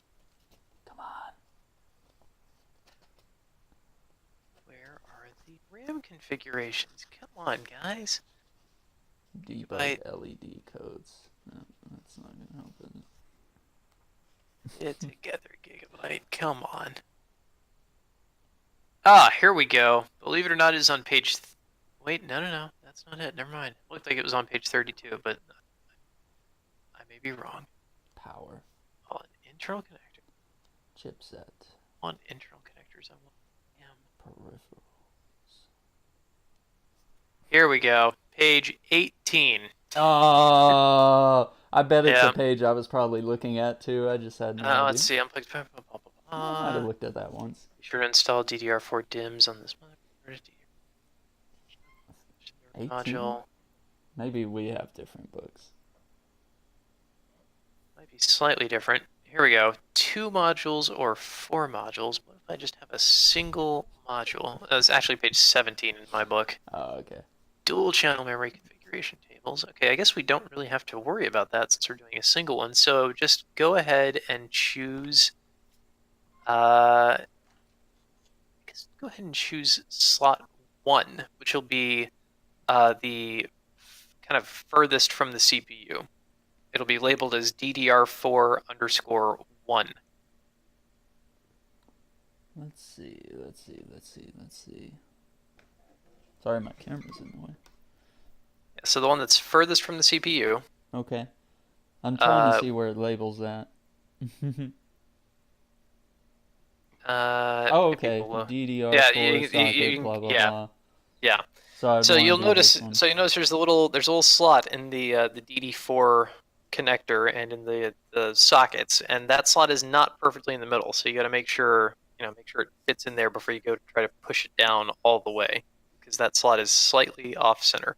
Come on. Where are the RAM configurations? Come on, guys. Debug LED codes. No, that's not going to help, is it? Get together, Gigabyte. Come on. Ah, here we go. Believe it or not, it is on page... Wait, no. That's not it. Never mind. It looked like it was on page 32, but I may be wrong. Power. On internal connector. Chipset. On internal connectors, I want Peripherals. Here we go. Page 18. Oh, I bet it's Yeah. a page I was probably looking at too. I just had no idea. Let's see. Unplugged. I might have looked at that once. Be sure to install DDR4 DIMMs on this motherboard. 18? Module Maybe we have different books. might be slightly different. Here we go. 2 modules or 4 modules. What if I just have a single module? That's actually page 17 in my book. Oh, okay. Dual channel memory configuration tables. Okay, I guess we don't really have to worry about that since we're doing a single one. So just go ahead and choose. I guess go ahead and choose slot 1, which will be the kind of furthest from the CPU. It'll be labeled as DDR4_1. Let's see. Sorry, my camera's in the way. Yeah, so the one that's furthest from the CPU. Okay. I'm trying to see where it labels that. Oh, okay. DDR4 Yeah, socket, blah blah yeah. blah. Yeah. So, So you'll notice. So you notice there's a little slot in the DD4 connector and in the sockets, and that slot is not perfectly in the middle. So you got to make sure it fits in there before you go to try to push it down all the way, because that slot is slightly off center.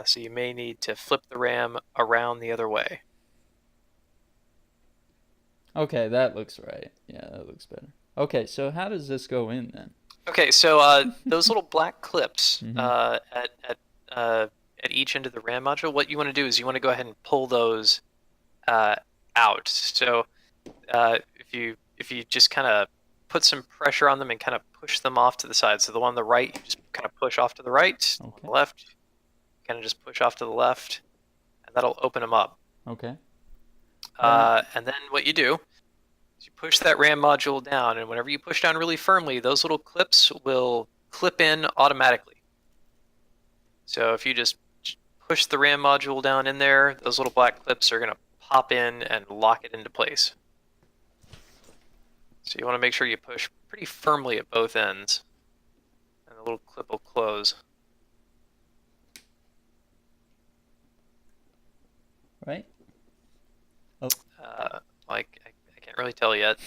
So you may need to flip the RAM around the other way. Okay, that looks right. Yeah, that looks better. Okay, so how does this go in then? Okay, so those little black clips Mhm. at each end of the RAM module, what you want to do is you want to go ahead and pull those out. So if you just kind of put some pressure on them and kind of push them off to the side. So the one on the right, you just kind of push off to the right. Okay. On the left, kind of just push off to the left, and that'll open them up. Okay. And then what you do is you push that RAM module down, and whenever you push down really firmly, those little clips will clip in automatically. So if you just push the RAM module down in there, those little black clips are going to pop in and lock it into place. So you want to make sure you push pretty firmly at both ends, and the little clip will close. Right? I can't really tell yet.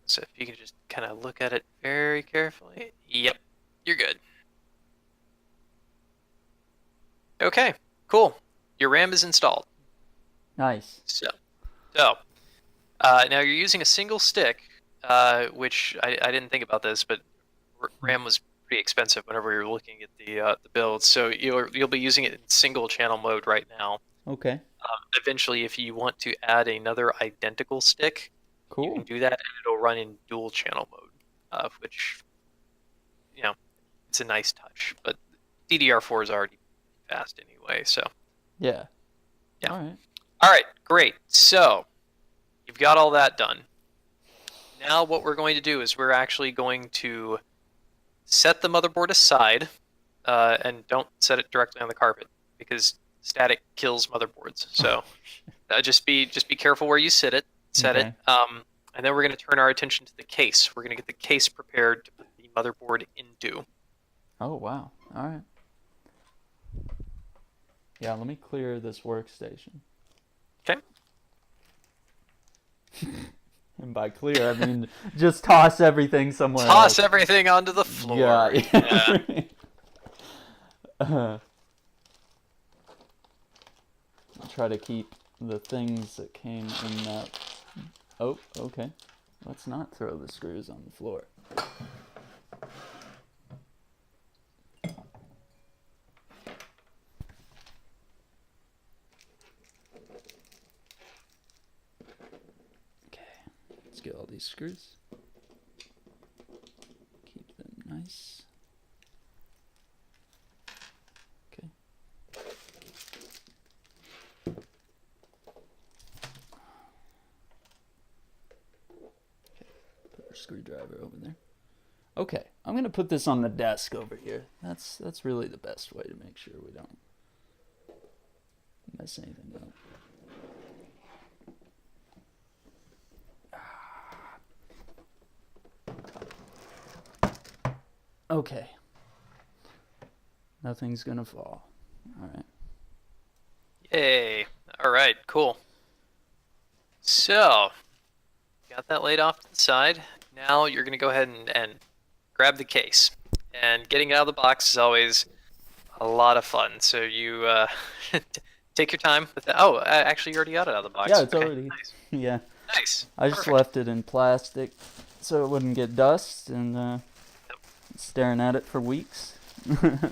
So if you can just kind of look at it very carefully. Yep, you're good. Okay, cool. Your RAM is installed. Nice. So now you're using a single stick, which I didn't think about this, but RAM was pretty expensive whenever we were looking at the build. So you'll be using it in single channel mode right now. Okay. Eventually, if you want to add another identical stick, you Cool. can do that, and it'll run in dual channel mode, which it's a nice touch. But DDR4 is already fast anyway, so. Yeah. Yeah. All right. All right, great. So you've got all that done. Now what we're going to do is we're actually going to set the motherboard aside, and don't set it directly on the carpet because static kills motherboards. So just be careful where you set it. Okay. And then we're going to turn our attention to the case. We're going to get the case prepared to put the motherboard into. Oh, wow. All right. Yeah, let me clear this workstation. Okay. And by clear, I mean just toss everything somewhere Toss else. everything onto the floor. Yeah. I'll try to keep the things that came in that. Oh, okay. Let's not throw the screws on the floor. Okay, let's get all these screws. Keep them nice. Okay. Put our screwdriver over there. Okay, I'm gonna put this on the desk over here. That's really the best way to make sure we don't mess anything up. Okay. Nothing's gonna fall. All right. Yay. All right, cool. So, got that laid off to the side. Now you're going to go ahead and grab the case. And getting it out of the box is always a lot of fun. So you take your time with that. Oh, actually, you already got it out of the box. Yeah, it's Okay, already. nice. Yeah. Nice. I just Perfect. left it in plastic so it wouldn't get dust, and staring at it for weeks. I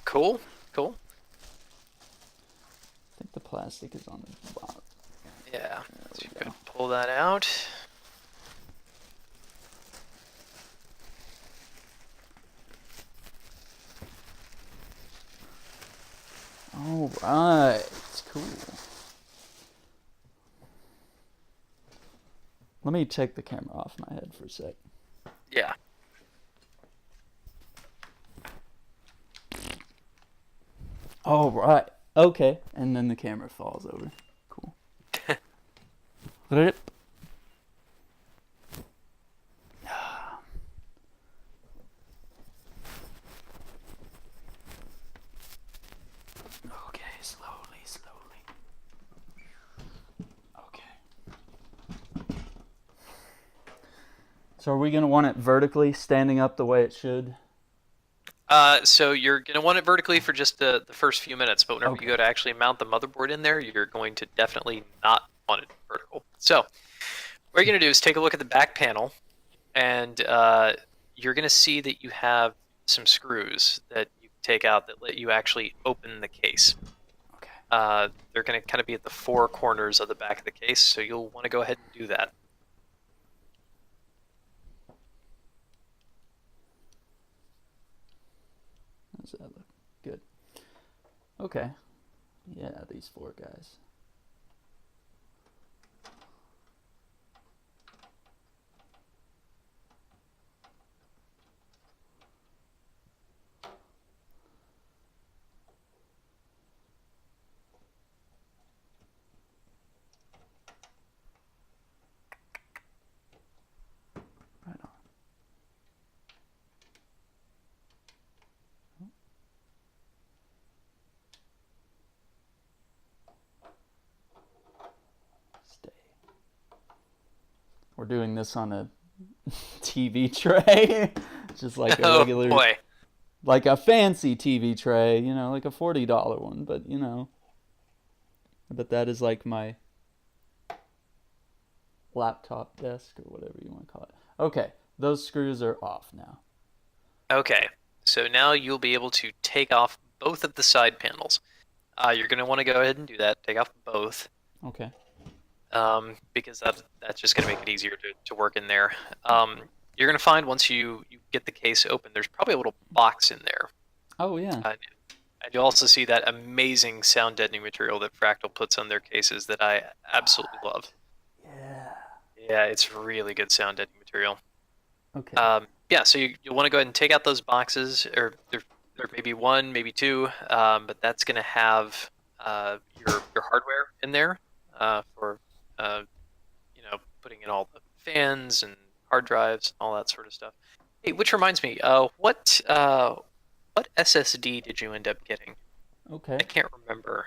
Cool. Cool. think the plastic is on the bottom. Yeah. So you we go. could pull that out. All right, cool. Let me take the camera off my head for a sec. Yeah. All right, okay, and then the camera falls over. Cool. Rip. Okay, slowly. Okay. So are we gonna want it vertically, standing up the way it should? So you're going to want it vertically for just the first few minutes, but whenever Okay. you go to actually mount the motherboard in there, you're going to definitely not want it vertical. So what you're going to do is take a look at the back panel, and you're going to see that you have some screws that you can take out that let you actually open the case. Okay. They're going to kind of be at the four corners of the back of the case, so you'll want to go ahead and do that. How does that look? Good. Okay. Yeah, these four guys. Right on. Stay. We're doing this on a TV tray, just like a regular, Oh boy. like a fancy TV tray, like a $40 one, but but that is like my laptop desk or whatever you want to call it. Okay, those screws are off now. Okay, so now you'll be able to take off both of the side panels. You're going to want to go ahead and do that. Take off both, Okay. because that's just going to make it easier to work in there. You're going to find once you get the case open, there's probably a little box in there. Oh yeah. And you'll also see that amazing sound deadening material that Fractal puts on their cases that I absolutely love. Yeah. Yeah, it's really good sound deadening material. Okay. Yeah, so you'll want to go ahead and take out those boxes, or there may be one, maybe two, but that's going to have your hardware in there for putting in all the fans and hard drives, all that sort of stuff. Hey, which reminds me, what SSD did you end up getting? Okay. I can't remember,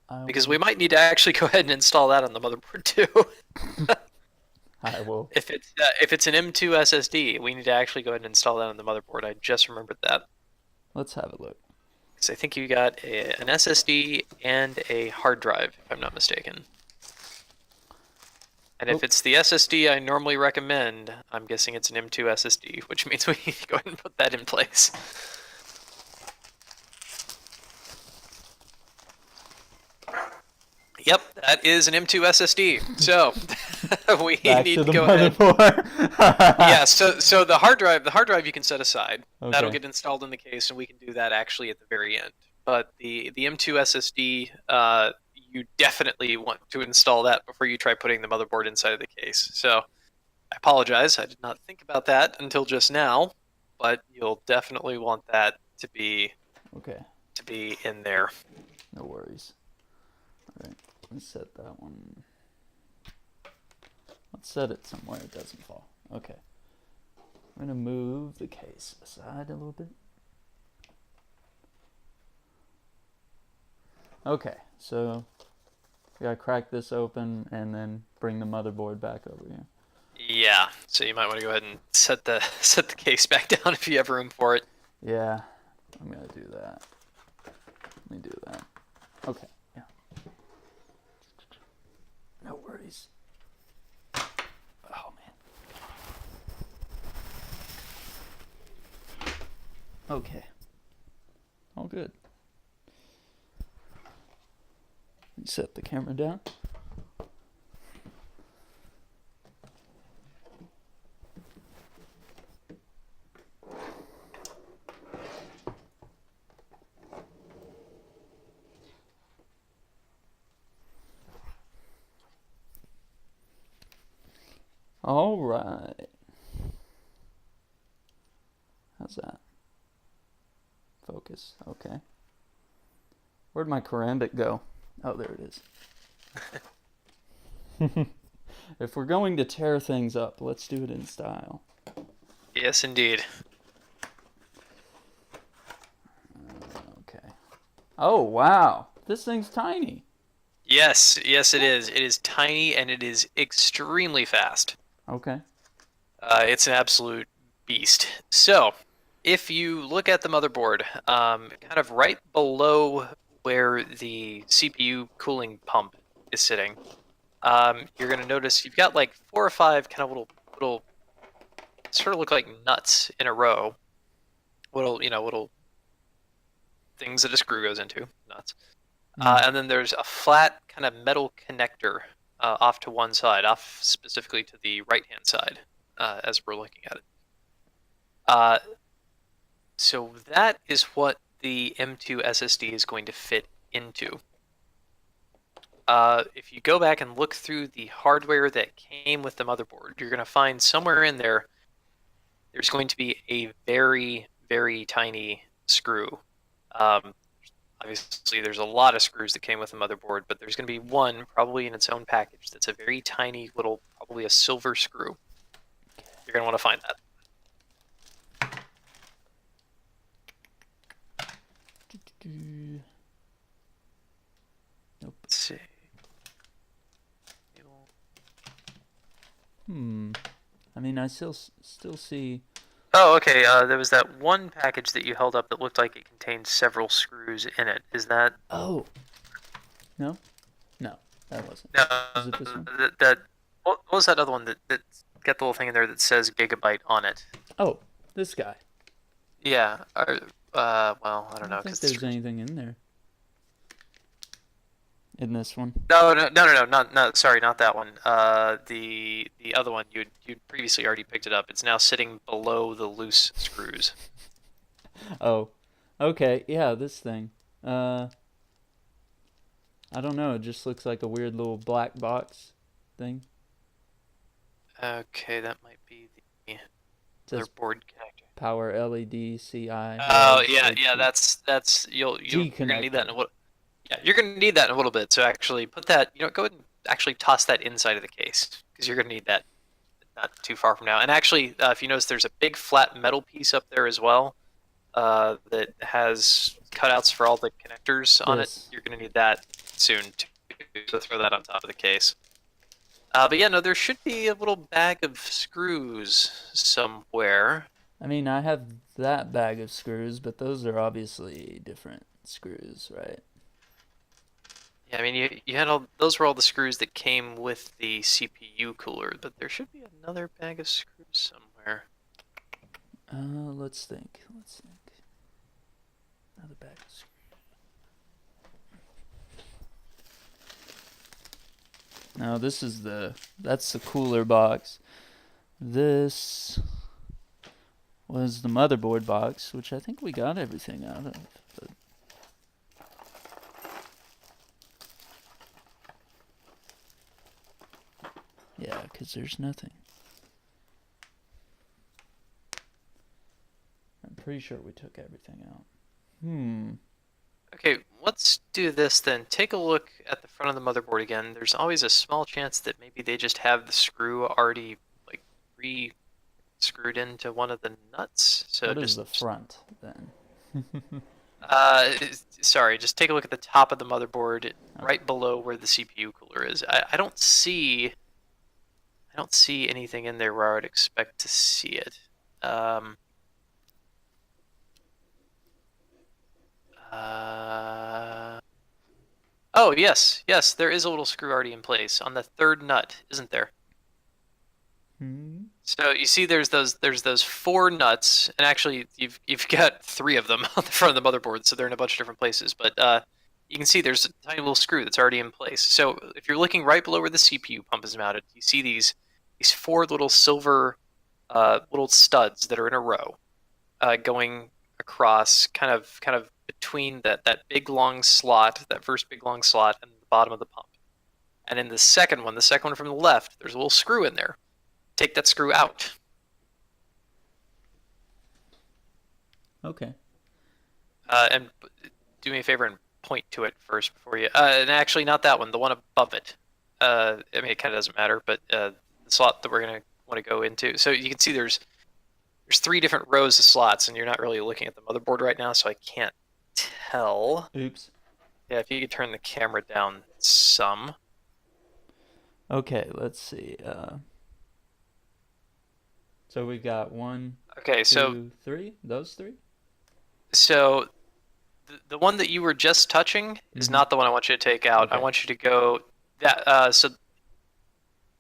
I because will, we might need to actually go ahead and install that on the motherboard too. I will. If it's an M2 SSD, we need to actually go ahead and install that on the motherboard. I just remembered that. Let's have a look. Because I think you got an SSD and a hard drive, if I'm not mistaken. And if it's the SSD I normally recommend, I'm guessing it's an M2 SSD, which means we need to go ahead and put that in place. Yep, that is an M2 SSD. So we Back need to to the go ahead. motherboard. Yeah, so the hard drive you can set aside. That'll Okay. get installed in the case, and we can do that actually at the very end. But the M2 SSD, you definitely want to install that before you try putting the motherboard inside of the case. So I apologize, I did not think about that until just now, but you'll definitely want that to be Okay. in there. No worries. All right. Let's set that one. Let's set it somewhere it doesn't fall. Okay. I'm gonna move the case aside a little bit. Okay, so we gotta crack this open and then bring the motherboard back over here. Yeah, so you might want to go ahead and set the set the case back down if you have room for it. Yeah, I'm gonna do that. Let me do that. Okay, yeah. No worries. Oh man. Okay. All good. Set the camera down. All right. How's that? Focus. Okay. Where'd my Karambit go? Oh, there it is. If we're going to tear things up, let's do it in style. Yes, indeed. Okay. Oh, wow. This thing's tiny. Yes, yes, it is. It is tiny and it is extremely fast. Okay. It's an absolute beast. So, if you look at the motherboard, kind of right below where the CPU cooling pump is sitting, you're going to notice you've got like 4 or 5 kind of little sort of look like nuts in a row. Little things that a screw goes into, nuts. And then there's a flat kind of metal connector off to one side, off specifically to the right-hand side, as we're looking at it. So that is what the M2 SSD is going to fit into. If you go back and look through the hardware that came with the motherboard, you're going to find somewhere in there, there's going to be a very, very tiny screw. Obviously, there's a lot of screws that came with the motherboard, but there's going to be one, probably in its own package, that's a very tiny little, probably a silver screw. You're going to want to find that. Nope. Let's see. I mean, I still see. Oh, okay. There was that one package that you held up that looked like it contained several screws in it. Is that? Oh. No, that wasn't. No. Is it this one? What was that other one that got the little thing in there that says Gigabyte on it? Oh, this guy. Yeah. Well, I don't know. I don't think there's anything in there. In this one. No, not sorry, not that one. The other one you'd previously already picked it up. It's now sitting below the loose screws. Oh, okay, yeah, this thing. I don't know. It just looks like a weird little black box thing. Okay, that might be the It says motherboard connector. power LED CI. Oh yeah, that's you're gonna need that in a little. Yeah, you're gonna need that in a little bit. So actually, put that. Go ahead and actually toss that inside of the case because you're gonna need that not too far from now. And actually, if you notice, there's a big flat metal piece up there as well that has cutouts for all the connectors on it. You're gonna need that soon too. So throw that on top of the case. But yeah, no, there should be a little bag of screws somewhere. I mean, I have that bag of screws, but those are obviously different screws, right? Yeah, I mean, you had those were all the screws that came with the CPU cooler, but there should be another bag of screws somewhere. Let's think. Another bag of screws. No, that's the cooler box. This was the motherboard box, which I think we got everything out of. But yeah, because there's nothing. I'm pretty sure we took everything out. Okay, let's do this then. Take a look at the front of the motherboard again. There's always a small chance that maybe they just have the screw already like re-screwed into one of the nuts. So what is the front then? Sorry, just take a look at the top of the motherboard, Okay. right below where the CPU cooler is. I don't see anything in there where I would expect to see it. Oh yes, there is a little screw already in place on the third nut, isn't there? Hmm. So you see, there's those 4 nuts, and actually you've got 3 of them on the front of the motherboard, so they're in a bunch of different places. But you can see there's a tiny little screw that's already in place. So if you're looking right below where the CPU pump is mounted, you see these 4 little silver little studs that are in a row, going across, kind of between that big long slot, that first big long slot, and the bottom of the pump. And in the second one from the left, there's a little screw in there. Take that screw out. Okay. And do me a favor and point to it first before you. And actually, not that one. The one above it. I mean, it kind of doesn't matter, but the slot that we're gonna want to go into. So you can see there's 3 different rows of slots, and you're not really looking at the motherboard right now, so I can't tell. Oops. Yeah, if you could turn the camera down some. Okay, let's see. So we've got one, Okay, so 2, 3. Those 3. so the one that you were just touching is Mhm. not the one I want you to take out. I Okay. want you to go so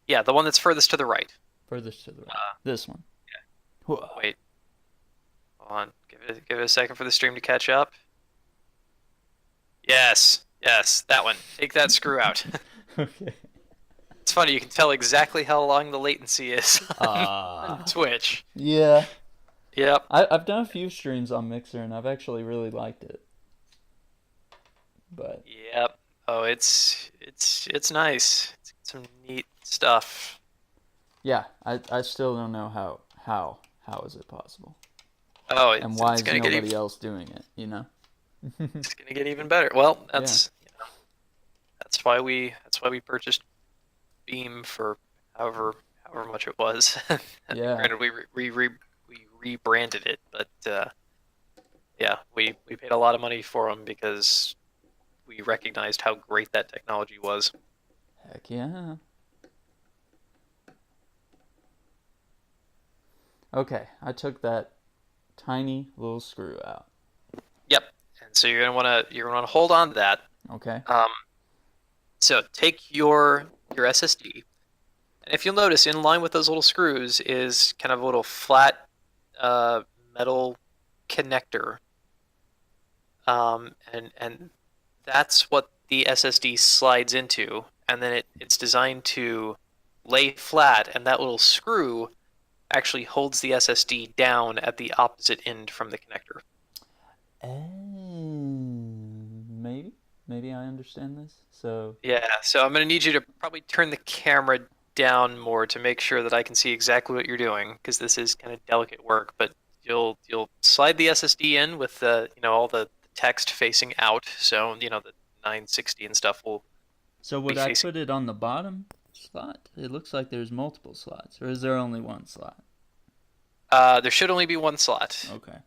yeah, the one that's furthest to the right. Furthest to the right. This one. Whoa. Wait, hold on. Give it a second for the stream to catch up. Yes, that one. Take that screw out. Okay. It's funny, you can tell exactly how long the latency is on Twitch. Yeah. Yep. I've done a few streams on Mixer and I've actually really liked it. But Yep. Oh, it's nice. It's some neat stuff. yeah, I still don't know how is it possible? Oh, And why it's is gonna get nobody even, else doing it, you know? it's gonna get even better. Well, that's why we purchased Beam for however much it was. Yeah. Granted, we rebranded it, but yeah, we paid a lot of money for them because we recognized how great that technology was. Heck yeah. Okay, I took that tiny little screw out. Yep. And so you're gonna wanna hold on to that. Okay. So take your SSD, and if you'll notice, in line with those little screws is kind of a little flat metal connector, and that's what the SSD slides into, and then it's designed to lay flat, and that little screw actually holds the SSD down at the opposite end from the connector. Maybe I understand this. So Yeah, so I'm going to need you to probably turn the camera down more to make sure that I can see exactly what you're doing, because this is kind of delicate work. But you'll slide the SSD in with the all the text facing out, so the 960 and stuff will would be I facing. put it on the bottom slot? It looks like there's multiple slots, or is there only one slot? There should only be one slot Okay.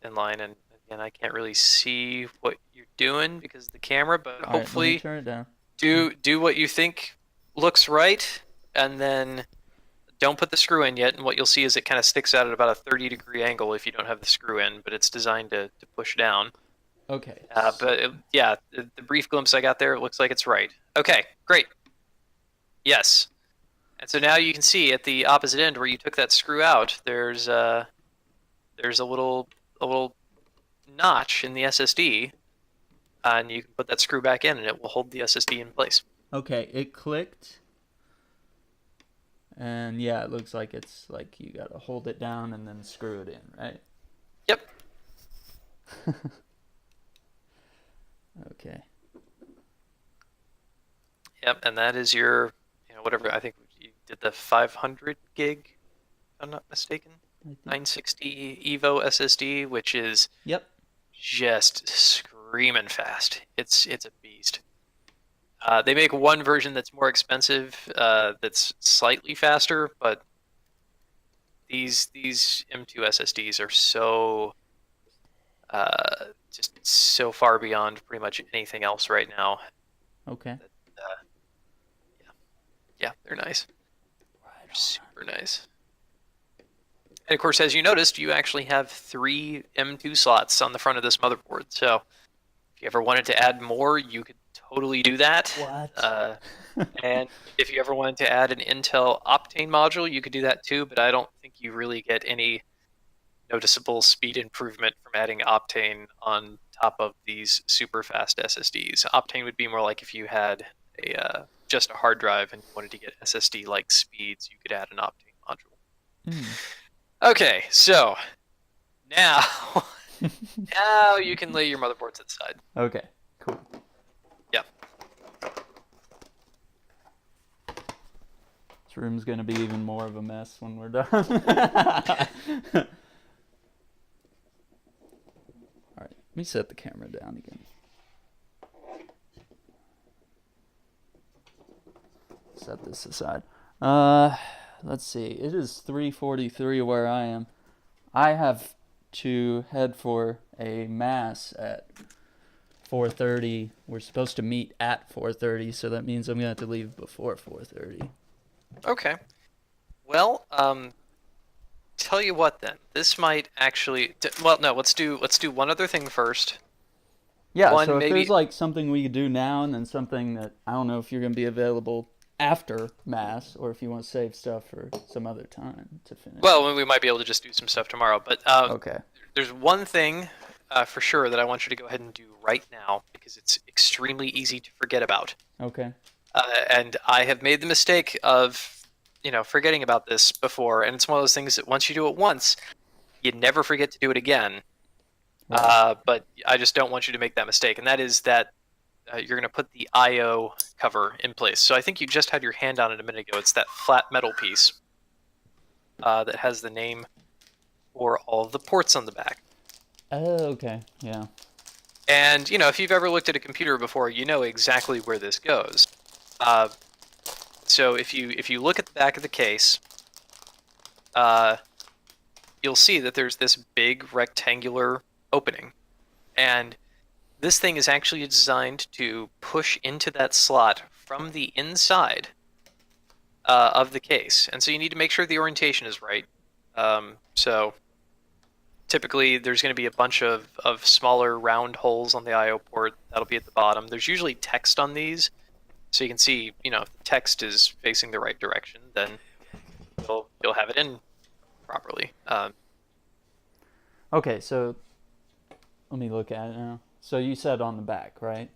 in line, and again, I can't really see what you're doing because of the camera, but All right, let me hopefully turn it down. do what you think looks right, and then don't put the screw in yet. And what you'll see is it kind of sticks out at about a 30-degree angle if you don't have the screw in, but it's designed to push down. Okay. Yeah, the brief glimpse I got there, it looks like it's right. Okay, great. Yes. And so now you can see at the opposite end where you took that screw out, there's a little notch in the SSD, and you can put that screw back in, and it will hold the SSD in place. Okay, it clicked. And yeah, it looks like it's like you gotta hold it down and then screw it in, right? Yep. Okay. Yep, and that is your, whatever, I think you did the 500 gig, if I'm not mistaken. I think. 960 Evo SSD, which is Yep. just screaming fast. It's a beast. They make one version that's more expensive, that's slightly faster, but these M2 SSDs are so so far beyond pretty much anything else right now. Okay. Yeah, they're nice. Right They're super nice. And of course, as you noticed, you actually have 3 M2 slots on the front of this motherboard. So if you ever wanted to add more, you could totally do that. What? And if you ever wanted to add an Intel Optane module, you could do that too, but I don't think you really get any noticeable speed improvement from adding Optane on top of these super fast SSDs. Optane would be more like if you had just a hard drive and you wanted to get SSD-like speeds, you could add an Optane module. Okay, so now now you can lay your motherboard to the side. Okay, cool. Yep. This room's gonna be even more of a mess when we're done. Alright, let me set the camera down again. Set this aside. Let's see. It is 3:43 where I am. I have to head for a mass at 4:30. We're supposed to meet at 4:30, so that means I'm gonna have to leave before 4:30. Okay. Well, tell you what then. This might actually. Well, no. Let's do one other thing first. Yeah. One, So if maybe- there's like something we could do now, and then something that I don't know if you're gonna be available after mass, or if you want to save stuff for some other time to finish. Well, we might be able to just do some stuff tomorrow. But Okay. there's one thing for sure that I want you to go ahead and do right now because it's extremely easy to forget about. Okay. And I have made the mistake of, forgetting about this before, and it's one of those things that once you do it once, you never forget to do it again. Right. But I just don't want you to make that mistake, and that is that you're going to put the I/O cover in place. So I think you just had your hand on it a minute ago. It's that flat metal piece that has the name for all of the ports on the back. Oh, okay. Yeah. And, if you've ever looked at a computer before, you know exactly where this goes. So if you look at the back of the case, you'll see that there's this big rectangular opening. And this thing is actually designed to push into that slot from the inside of the case. And so you need to make sure the orientation is right. So typically there's going to be a bunch of smaller round holes on the I/O port. That'll be at the bottom. There's usually text on these. So you can see, if the text is facing the right direction, then you'll have it in properly. Okay, so let me look at it now. So you said on the back, right?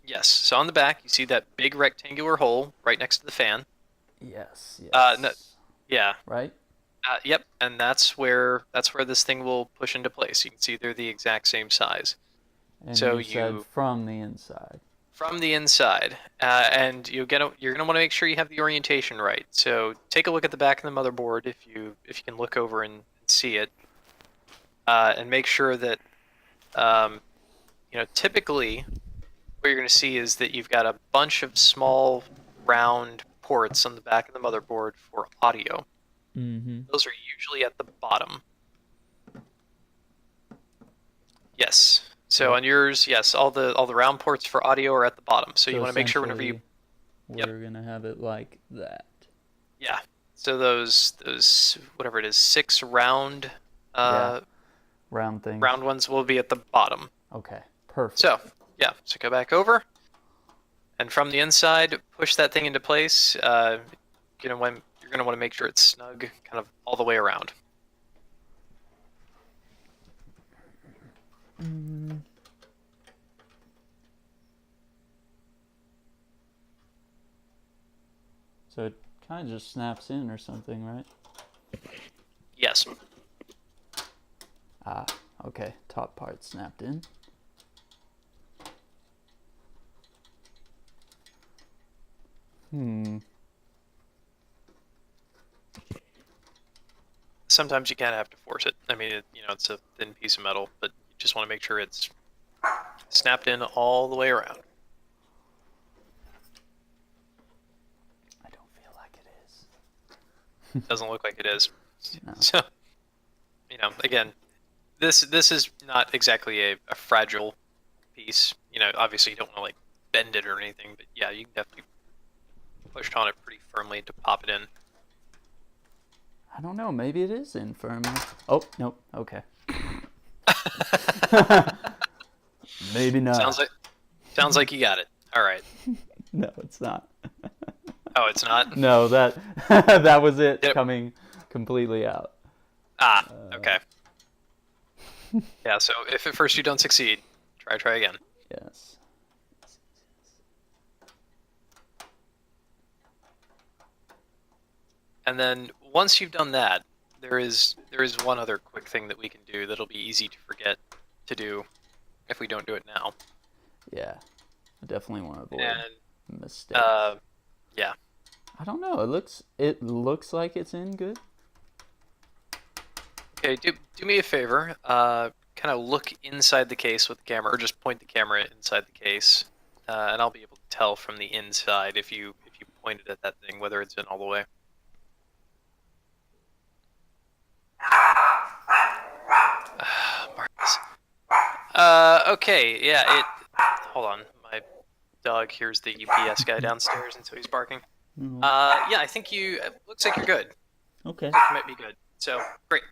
Yes. So on the back, you see that big rectangular hole right next to the fan. Yes. Yes. No, yeah. Right? Yep. And that's where this thing will push into place. You can see they're the exact same size. And So you said you- from the inside. From the inside, and you're gonna want to make sure you have the orientation right. So take a look at the back of the motherboard if you can look over and see it, and make sure that typically what you're going to see is that you've got a bunch of small round ports on the back of the motherboard for audio. Mm-hmm. Those are usually at the bottom. Yes. So on yours, yes, all the round ports for audio are at the bottom. So you want to make sure whenever you, essentially, we're gonna have it like that. yeah. So those whatever it is, 6 round Round thing. round ones will be at the bottom. Okay. Perfect. So yeah, so go back over, and from the inside, push that thing into place. You're gonna want to make sure it's snug, kind of all the way around. So it kind of just snaps in or something, right? Yes. Ah, okay. Top part snapped in. Sometimes you kind of have to force it. I mean, it's a thin piece of metal, but you just want to make sure it's snapped in all the way around. I don't feel like it is. Doesn't look like it is. No. So, again, this is not exactly a fragile piece. You know, obviously you don't want to like bend it or anything, but yeah, you can definitely push on it pretty firmly to pop it in. I don't know. Maybe it is in firmly. Oh, nope. Okay. Maybe not. Sounds like you got it. All right. No, it's not. Oh, it's not? No, that that was it Yep. coming completely out. Ah, okay. Yeah, so if at first you don't succeed, try again. Yes. And then once you've done that, there is one other quick thing that we can do that'll be easy to forget to do if we don't do it now. Yeah. I definitely want to avoid And mistakes. yeah. I don't know. It looks like it's in good. Okay, do me a favor. Kind of look inside the case with the camera, or just point the camera inside the case, and I'll be able to tell from the inside if you pointed at that thing whether it's in all the way. Marcus. Okay, yeah. Hold on, my dog hears the UPS guy downstairs, and so he's barking. Mhm. Yeah, I think it looks like you're good. Okay. You might be good. So great.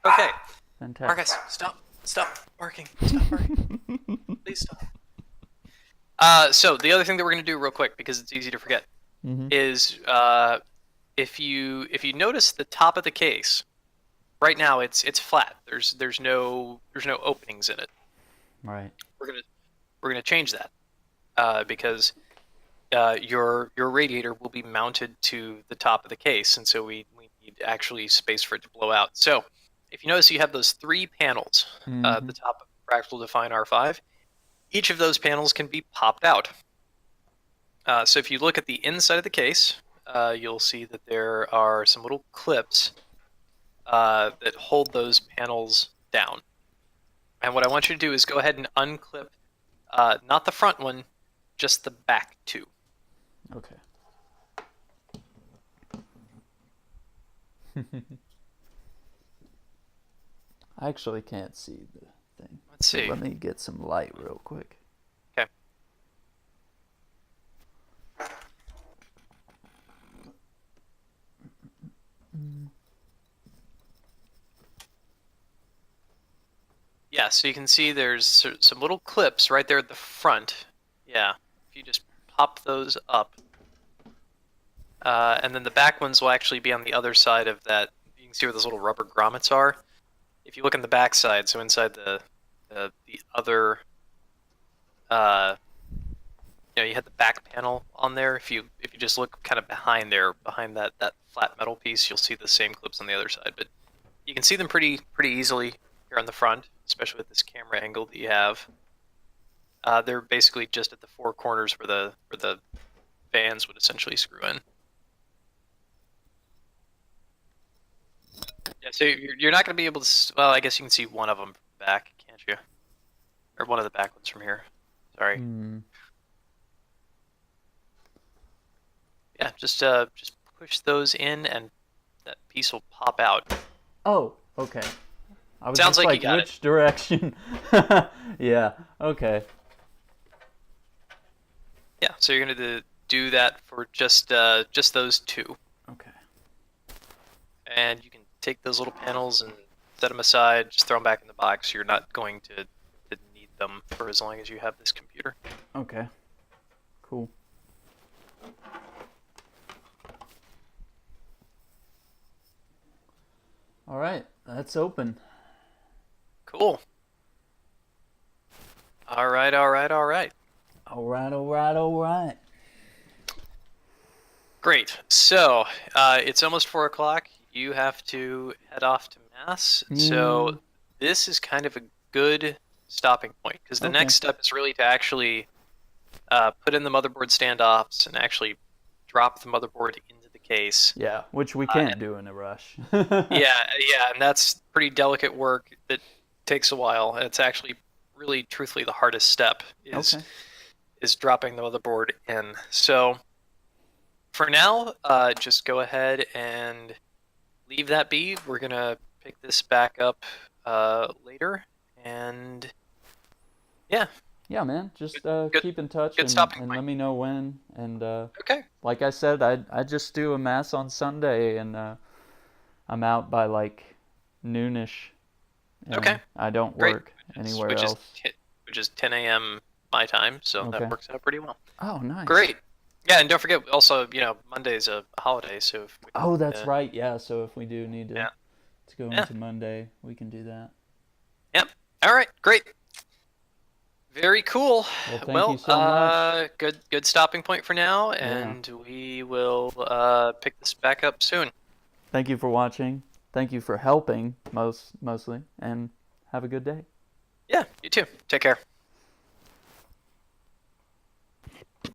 Okay. Fantastic. Marcus, stop barking. Stop barking. Please stop. So the other thing that we're gonna do real quick, because it's easy to forget, Mhm. is if you notice the top of the case, right now it's flat. There's no openings in it. Right. We're gonna change that because your radiator will be mounted to the top of the case, and so we need actually space for it to blow out. So if you notice, you have those 3 panels at the top of Fractal Define R5. Each of those panels can be popped out. So if you look at the inside of the case, you'll see that there are some little clips that hold those panels down. And what I want you to do is go ahead and unclip, not the front one, just the back 2. Okay. I actually can't see the thing. Let's see. Let me get some light real quick. Okay. Yeah, so you can see there's some little clips right there at the front. Yeah, if you just pop those up. And then the back ones will actually be on the other side of that. You can see where those little rubber grommets are. If you look on the back side, so inside the other, you had the back panel on there. If you just look kind of behind there, behind that flat metal piece, you'll see the same clips on the other side. But you can see them pretty easily here on the front, especially with this camera angle that you have. They're basically just at the 4 corners where the fans would essentially screw in. Yeah, so you're not going to be able to. Well, I guess you can see one of them from back, can't you? Or one of the back ones from here. Sorry. Yeah, just push those in, and that piece will pop out. Oh, okay. I was Sounds just like you got which direction? Yeah. Okay. Yeah, so you're going to do that for just those 2, Okay. and you can take those little panels and set them aside. Just throw them back in the box. You're not going to need them for as long as you have this computer. Okay. Cool. All right, that's open. Cool. All right. All right. Great. So it's almost 4 o'clock. You have to head off to Mass. So this is kind of a good stopping point, because the next step is really to actually put in the motherboard standoffs and actually drop the motherboard into the case. Yeah, which we can't do in a rush. Yeah, and that's pretty delicate work that takes a while. It's actually really, truthfully, the hardest step is dropping the motherboard in. So for now, just go ahead and leave that be. We're gonna pick this back up later, and yeah, Yeah, man. Just Good- keep in touch good stopping and point. let me know when. And Okay. like I said, I just do a mass on Sunday, and I'm out by like noonish, and Okay. I don't Great. work anywhere Which is else. which is 10 a.m. my time, so Okay. that works out pretty well. Oh, nice. Great. Yeah, and don't forget also, Monday's a holiday, so if we, Oh, that's right. Yeah. So if we do need yeah. to go Yeah. into Monday, we can do that. Yep. All right. Great. Very cool. Well, thank you so much. Good stopping point for now, Yeah. and we will pick this back up soon. Thank you for watching. Thank you for helping mostly, and have a good day. Yeah, you too. Take care.